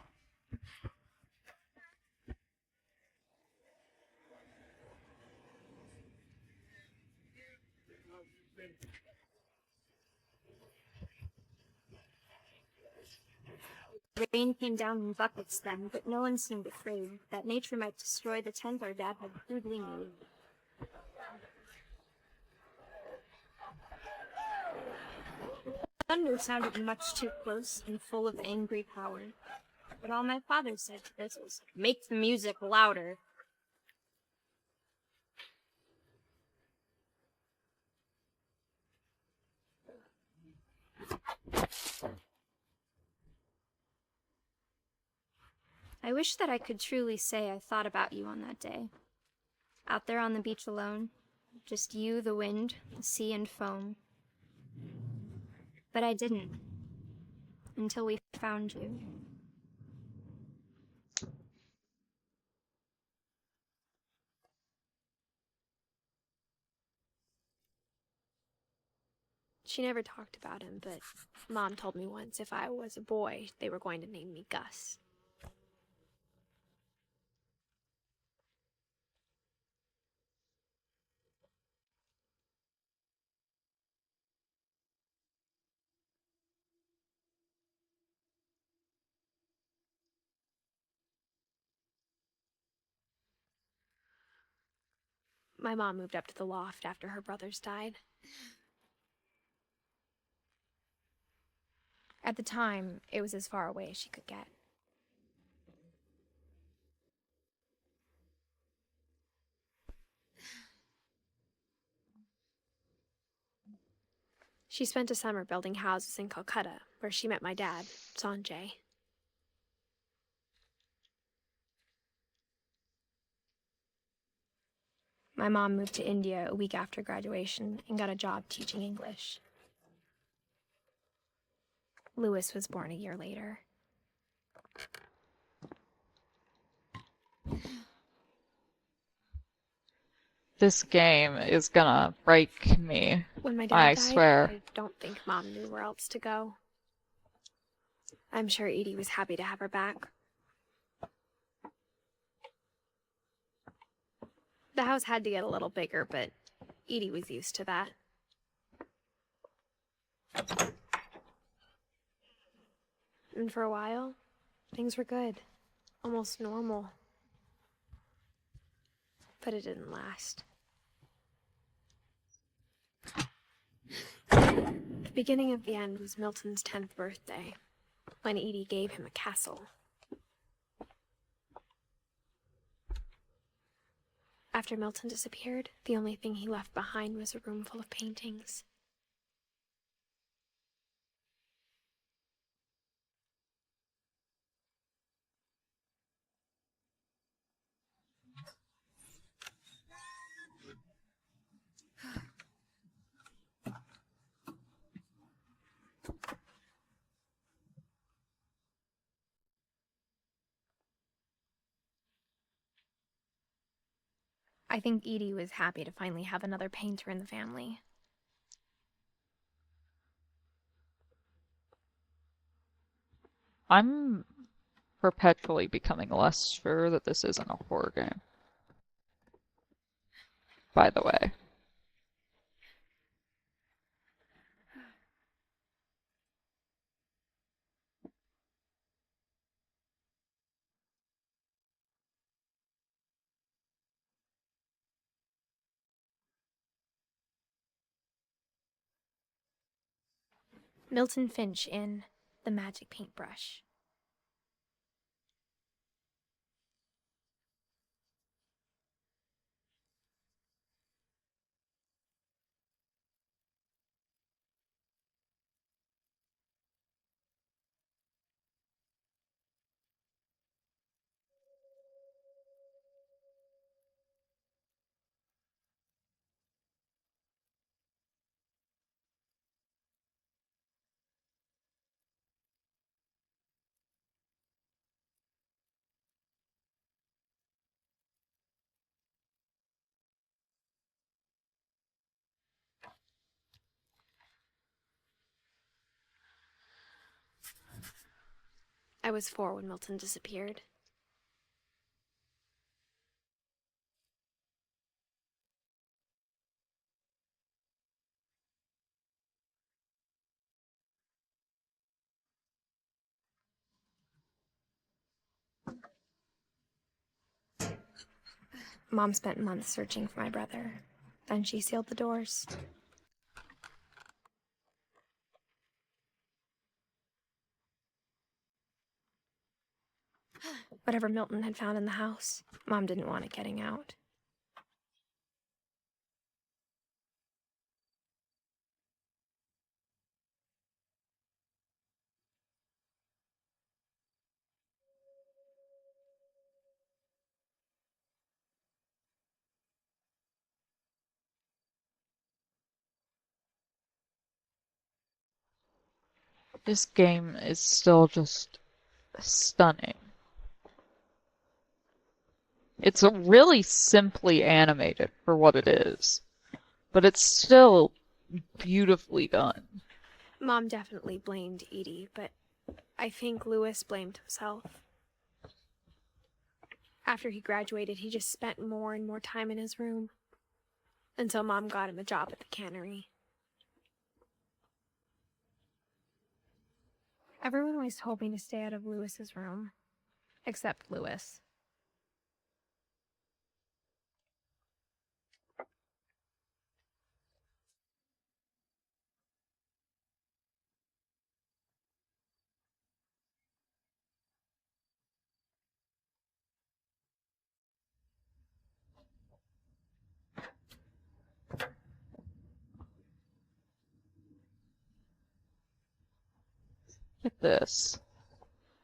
Rain came down in buckets then, but no one seemed afraid that nature might destroy the tent our dad had crudely made. Thunder sounded much too close and full of angry power. But all my father said to this was, "Make the music louder." I wish that I could truly say I thought about you on that day. Out there on the beach alone, just you, the wind, the sea, and foam. But I didn't, until we found you. She never talked about him, but Mom told me once if I was a boy, they were going to name me Gus. My mom moved up to the loft after her brothers died. At the time, it was as far away as she could get. She spent a summer building houses in Calcutta, where she met my dad, Sanjay. My mom moved to India a week after graduation and got a job teaching English. Lewis was born a year later. This game is gonna break me. When my dad I died, swear. I don't think Mom knew where else to go. I'm sure Edie was happy to have her back. The house had to get a little bigger, but Edie was used to that. And for a while, things were good. Almost normal. But it didn't last. The beginning of the end was Milton's 10th birthday, when Edie gave him a castle. After Milton disappeared, the only thing he left behind was a room full of paintings. I think Edie was happy to finally have another painter in the family. I'm perpetually becoming less sure that this isn't a horror game. By the way. Milton Finch in The Magic Paintbrush. I was 4 when Milton disappeared. Mom spent months searching for my brother. Then she sealed the doors. Whatever Milton had found in the house, Mom didn't want it getting out. This game is still just stunning. It's really simply animated for what it is, but it's still beautifully done. Mom definitely blamed Edie, but I think Lewis blamed himself. After he graduated, he just spent more and more time in his room, until Mom got him a job at the cannery. Everyone always told me to stay out of Lewis's room, except Lewis. Look at this.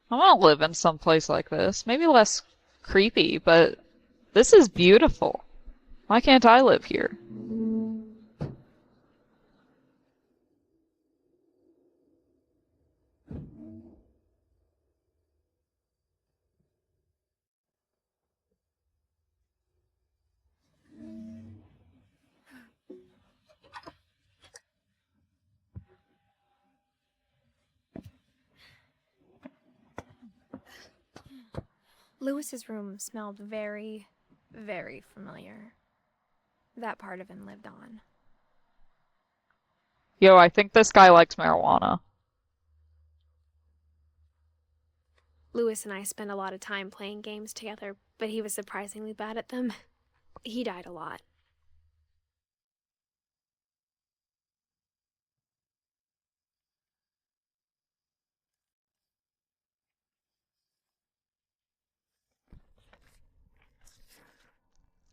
I want to live in some place like this. Maybe less creepy, but this is beautiful. Why can't I live here? Lewis's room smelled very, very familiar. That part of him lived on. Yo, I think this guy likes marijuana. Lewis and I spent a lot of time playing games together, but he was surprisingly bad at them. He died a lot.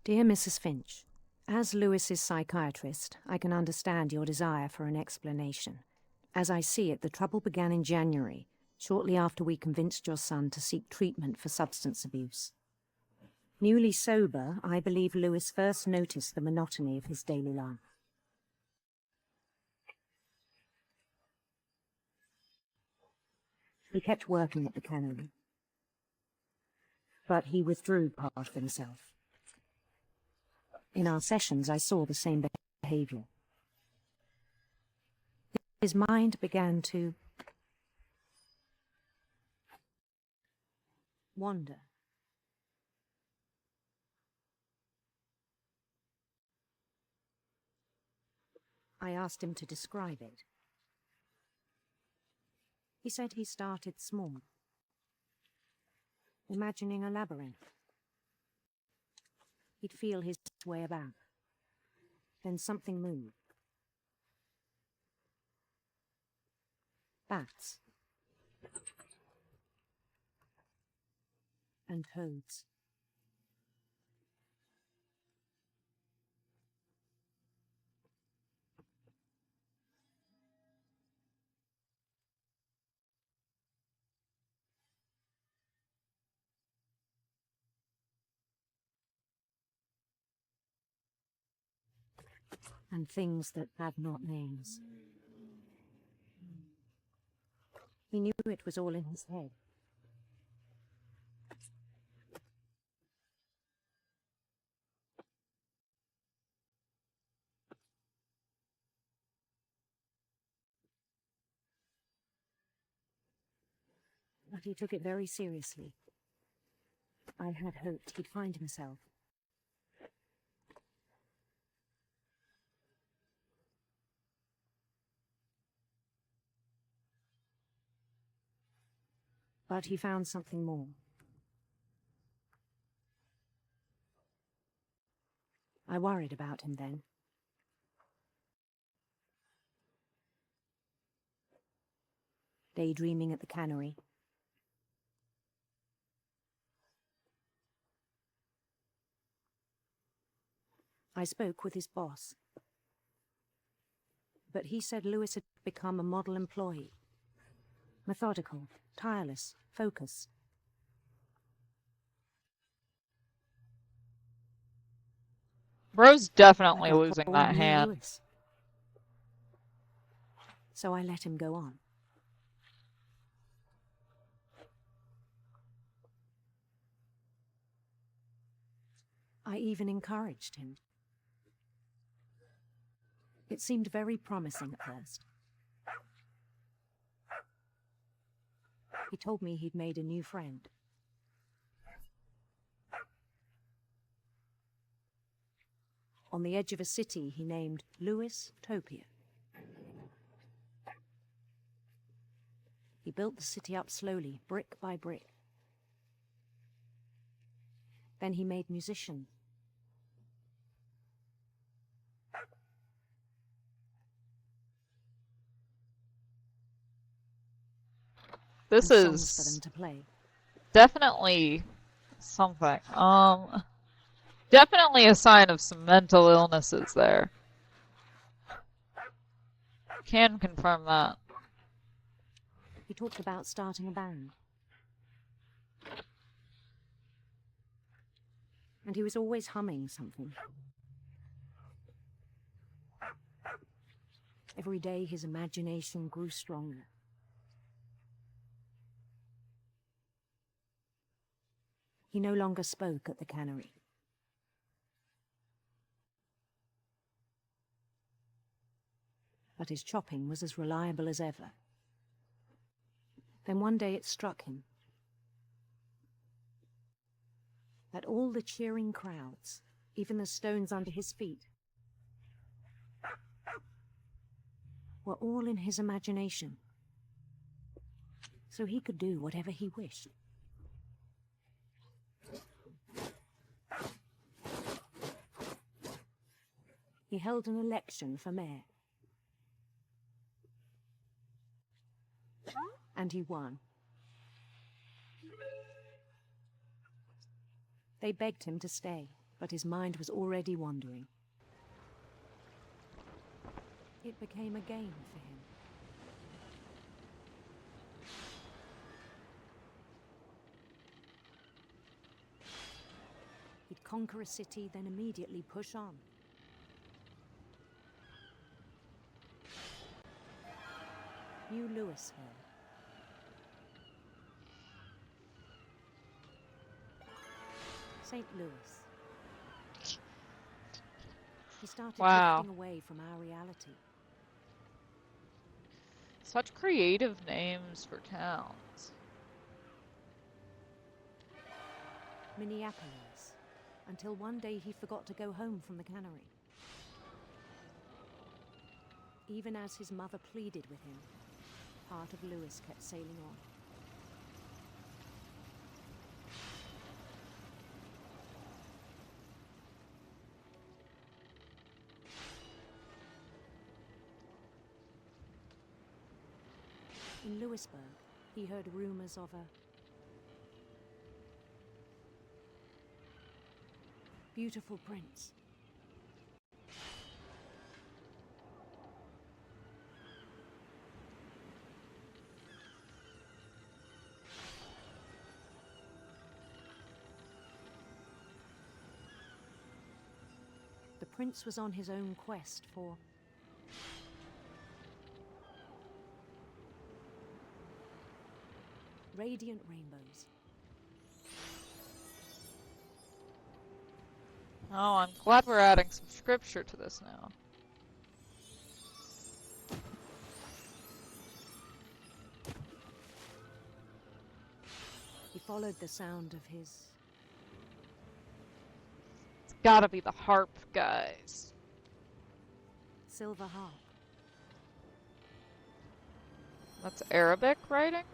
Dear Mrs. Finch, as Lewis's psychiatrist, I can understand your desire for an explanation. As I see it, the trouble began in January, shortly after we convinced your son to seek treatment for substance abuse. Newly sober, I believe Lewis first noticed the monotony of his daily life. He kept working at the cannery, but he withdrew part of himself. In our sessions, I saw the same behavior. His mind began to wander. I asked him to describe it. He said he started small, imagining a labyrinth. He'd feel his way about. Then something moved. Bats. And toads. And things that had not names. He knew it was all in his head. But he took it very seriously. I had hoped he'd find himself. But he found something more. I worried about him then. Daydreaming at the cannery. I spoke with his boss. But he said Lewis had become a model employee. Methodical, tireless, focused. Bro's definitely That losing Paul that knew hand. Lewis. So I let him go on. I even encouraged him. It seemed very promising at first. He told me he'd made a new friend. On the edge of a city he named Lewis Topia. He built the city up slowly, brick by brick. Then he made musicians. This and songs for them is to play. definitely something. Definitely a sign of some mental illnesses there. Can confirm that. He talked about starting a band. And he was always humming something. Every day his imagination grew stronger. He no longer spoke at the cannery. But his chopping was as reliable as ever. Then one day it struck him that all the cheering crowds, even the stones under his feet, were all in his imagination. So he could do whatever he wished. He held an election for mayor. And he won. They begged him to stay, but his mind was already wandering. It became a game for him. He'd conquer a city, then immediately push on. New Louisville. St. Louis. He started Wow. drifting away from our reality. Such creative names for towns. Minneapolis, until one day he forgot to go home from the cannery. Even as his mother pleaded with him, part of Lewis kept sailing on. In Lewisburg, he heard rumors of a beautiful prince. The prince was on his own quest for radiant rainbows. Oh, I'm glad we're adding some scripture to this now. He followed the sound of his... It's gotta be the harp, guys. silver harp. That's Arabic writing?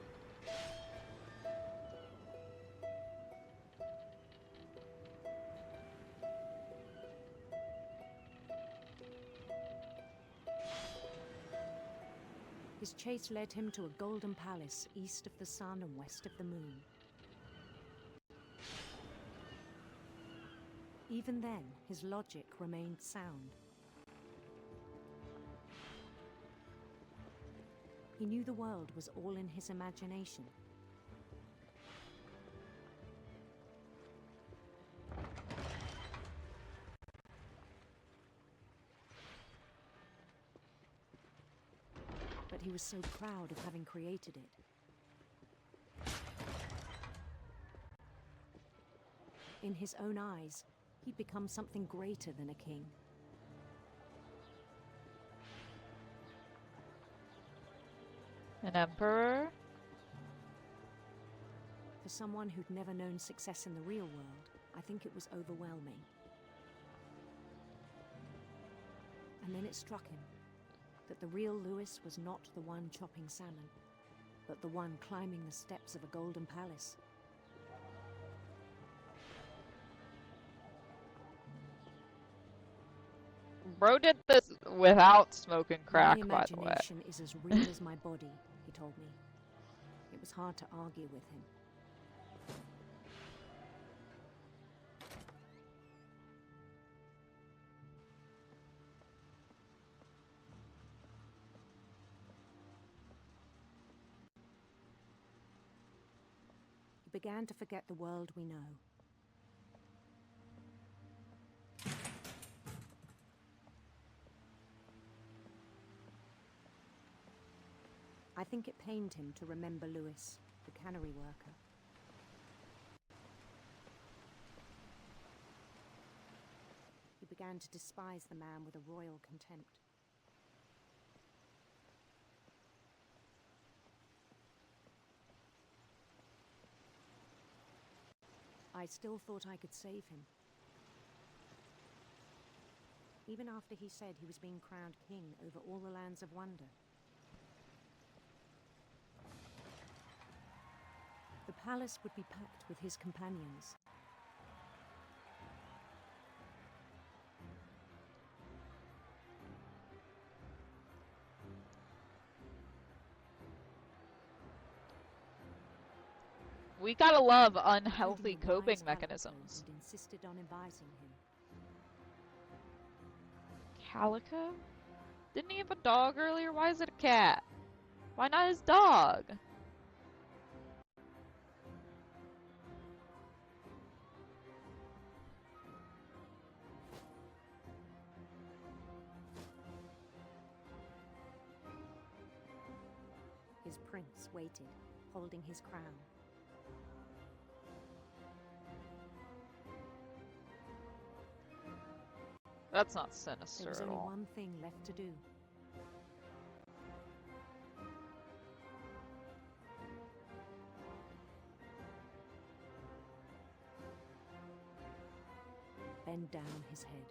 His chase led him to a golden palace east of the sun and west of the moon. Even then, his logic remained sound. He knew the world was all in his imagination. But he was so proud of having created it. In his own eyes, he'd become something greater than a king. An emperor? For someone who'd never known success in the real world, I think it was overwhelming. And then it struck him that the real Lewis was not the one chopping salmon, but the one climbing the steps of a golden palace. Bro did this without smoking crack, My by the way. imagination is as real as my body, he told me. It was hard to argue with him. He began to forget the world we know. I think it pained him to remember Lewis, the cannery worker. He began to despise the man with a royal contempt. I still thought I could save him. Even after he said he was being crowned king over all the lands of wonder. The palace would be packed with his companions. We gotta love unhealthy coping mechanisms. And insisted on advising him. Calico? Didn't he have a dog earlier? Why is it a cat? Why not his dog? His prince waited, holding his crown. That's not There sinister was at only all. one thing left to do. Bend down his head.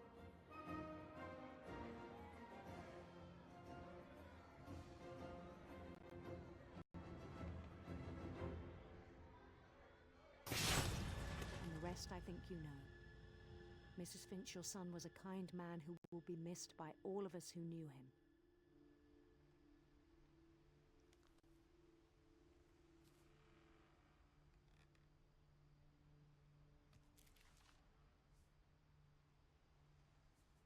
And the rest I think you know. Mrs. Finch, your son was a kind man who will be missed by all of us who knew him.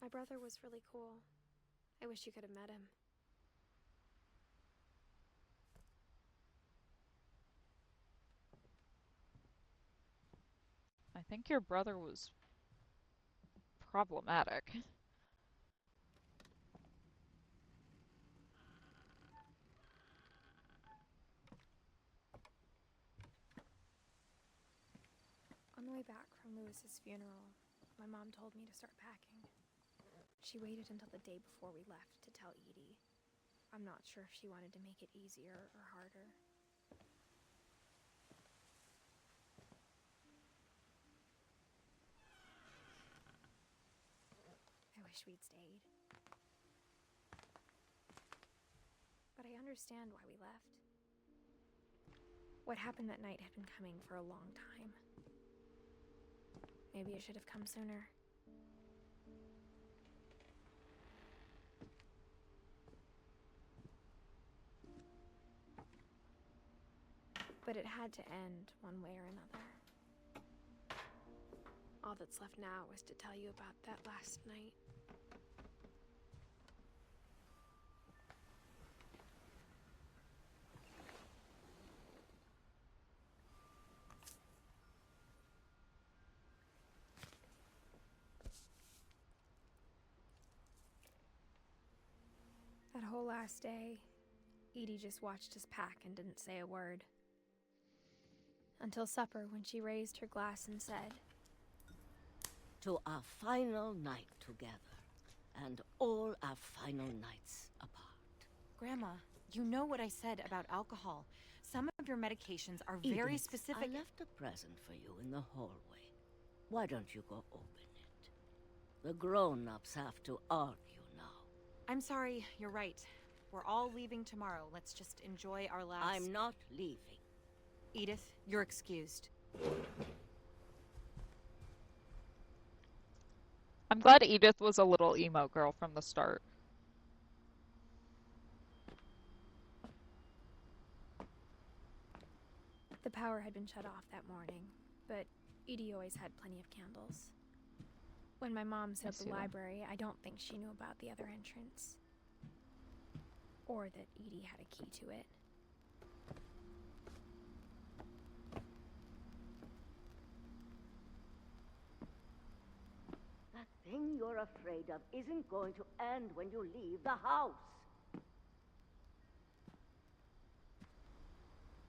My brother was really cool. I wish you could have met him. I think your brother was problematic. On the way back from Lewis's funeral, my mom told me to start packing. She waited until the day before we left to tell Edie. I'm not sure if she wanted to make it easier or harder. I wish we'd stayed. But I understand why we left. What happened that night had been coming for a long time. Maybe it should have come sooner. But it had to end one way or another. All that's left now is to tell you about that last night. That whole last day, Edie just watched us pack and didn't say a word. Until supper, when she raised her glass and said, "To our final night together, and all our final nights apart." Grandma, you know what I said about alcohol. Some of your medications are very Edith, specific. I left a present for you in the hallway. Why don't you go open it? The grown-ups have to argue now. I'm sorry, you're right. We're all leaving tomorrow. Let's just enjoy our last... I'm not leaving. Edith, you're excused. I'm glad Edith was a little emo girl from the start. The power had been shut off that morning, but Edie always had plenty of candles. When my mom said the library, I don't think she knew about the other entrance. Or that Edie had a key to it. That thing you're afraid of isn't going to end when you leave the house.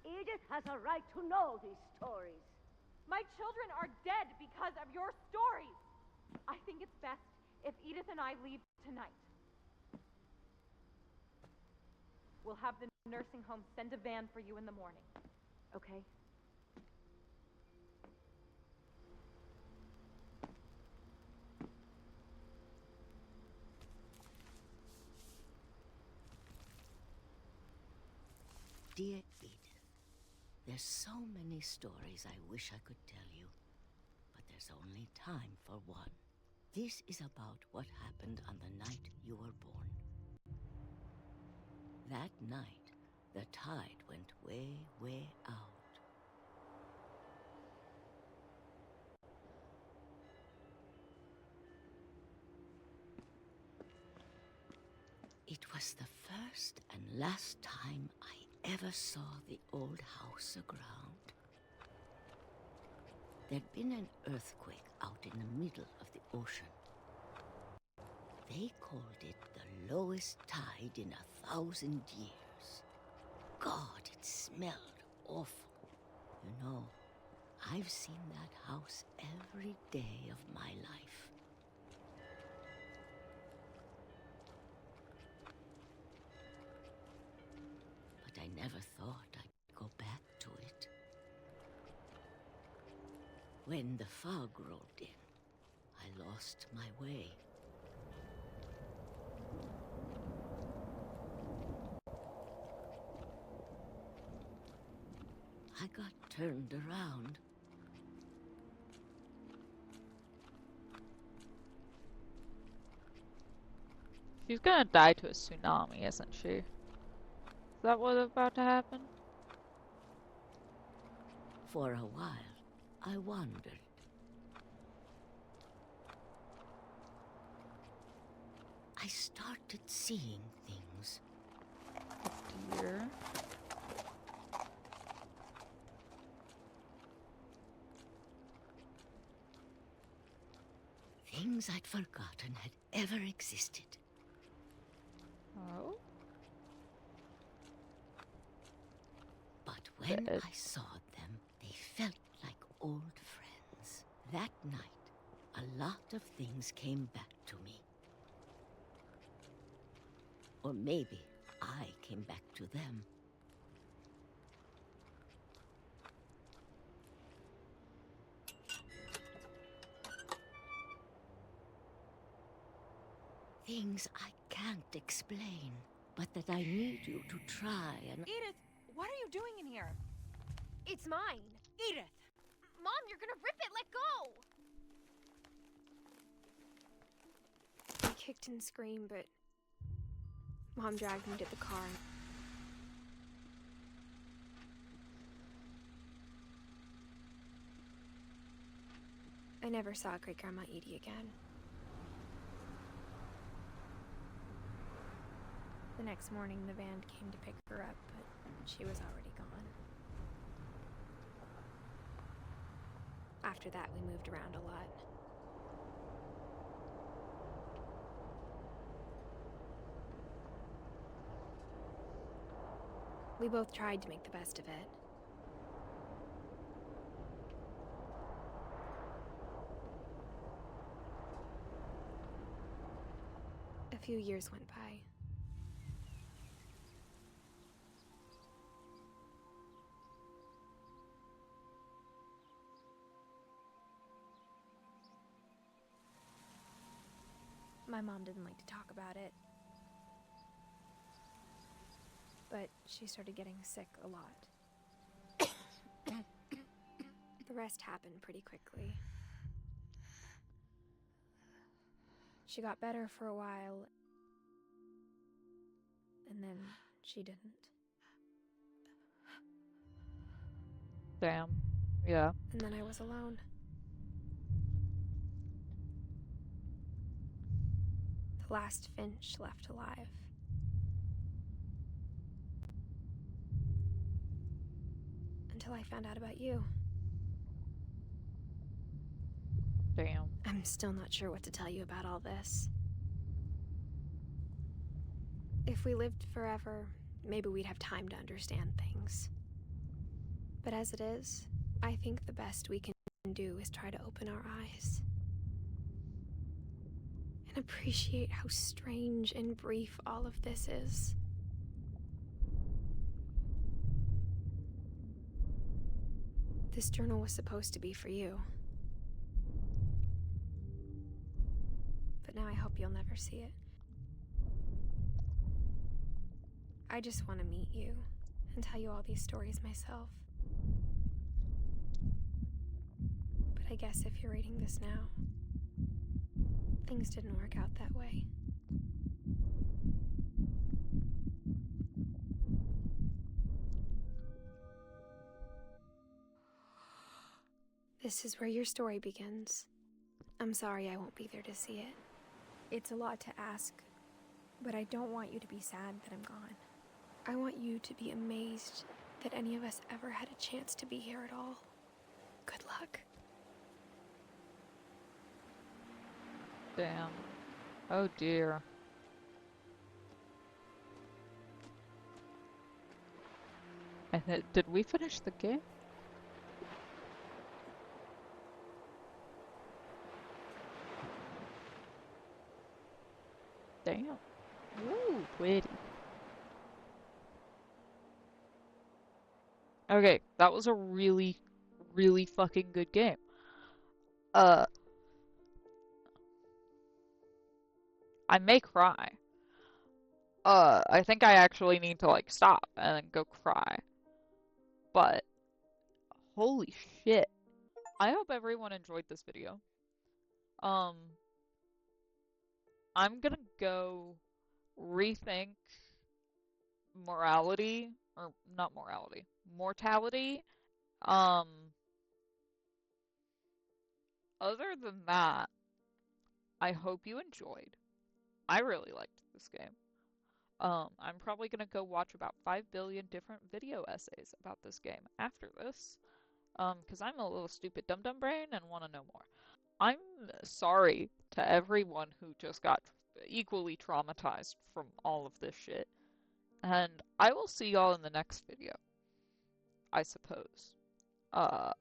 Edith has a right to know these stories. My children are dead because of your stories. I think it's best if Edith and I leave tonight. We'll have the nursing home send a van for you in the morning. Okay? Dear Edith, there's so many stories I wish I could tell you, but there's only time for one. This is about what happened on the night you were born. That night, the tide went way, way out. It was the first and last time I ever saw the old house aground. There'd been an earthquake out in the middle of the ocean. They called it the lowest tide in 1,000 years. God, it smelled awful. You know, I've seen that house every day of my life. But I never thought I'd go back to it. When the fog rolled in, I lost my way. I got turned around. She's gonna die to a tsunami, isn't she? Is that what's about to happen? For a while, I wondered. I started seeing things. Dear. Things I'd forgotten had ever existed. Oh? But when Dead. I saw them, they felt like old friends. That night, a lot of things came back to me. Or maybe I came back to them. Things I can't explain, but that I need you to try and... Edith, what are you doing in here? It's mine. Edith! Mom, you're gonna rip it. Let go! I kicked and screamed, but Mom dragged me to the car. I never saw Great Grandma Edie again. The next morning, the van came to pick her up, but she was already gone. After that, we moved around a lot. We both tried to make the best of it. A few years went by. My mom didn't like to talk about it. But she started getting sick a lot. The rest happened pretty quickly. She got better for a while, and then she didn't. Damn. Yeah. And then I was alone. The last Finch left alive. Until I found out about you. Damn. I'm still not sure what to tell you about all this. If we lived forever, maybe we'd have time to understand things. But as it is, I think the best we can do is try to open our eyes. And appreciate how strange and brief all of this is. This journal was supposed to be for you. But now I hope you'll never see it. I just want to meet you and tell you all these stories myself. But I guess if you're reading this now, things didn't work out that way. This is where your story begins. I'm sorry I won't be there to see it. It's a lot to ask, but I don't want you to be sad that I'm gone. I want you to be amazed that any of us ever had a chance to be here at all. Good luck. Damn. Oh dear. And did we finish the game? Damn. Ooh, pretty. Okay, that was a really, really fucking good game. I may cry. I think I actually need to, like, stop and then go cry. But, holy shit. I hope everyone enjoyed this video. I'm gonna go rethink morality, or not morality, mortality. Other than that, I hope you enjoyed. I really liked this game. I'm probably gonna go watch about 5 billion different video essays about this game after this, because I'm a little stupid dum-dum brain and want to know more. I'm sorry to everyone who just got equally traumatized from all of this shit, and I will see y'all in the next video, I suppose. Bye.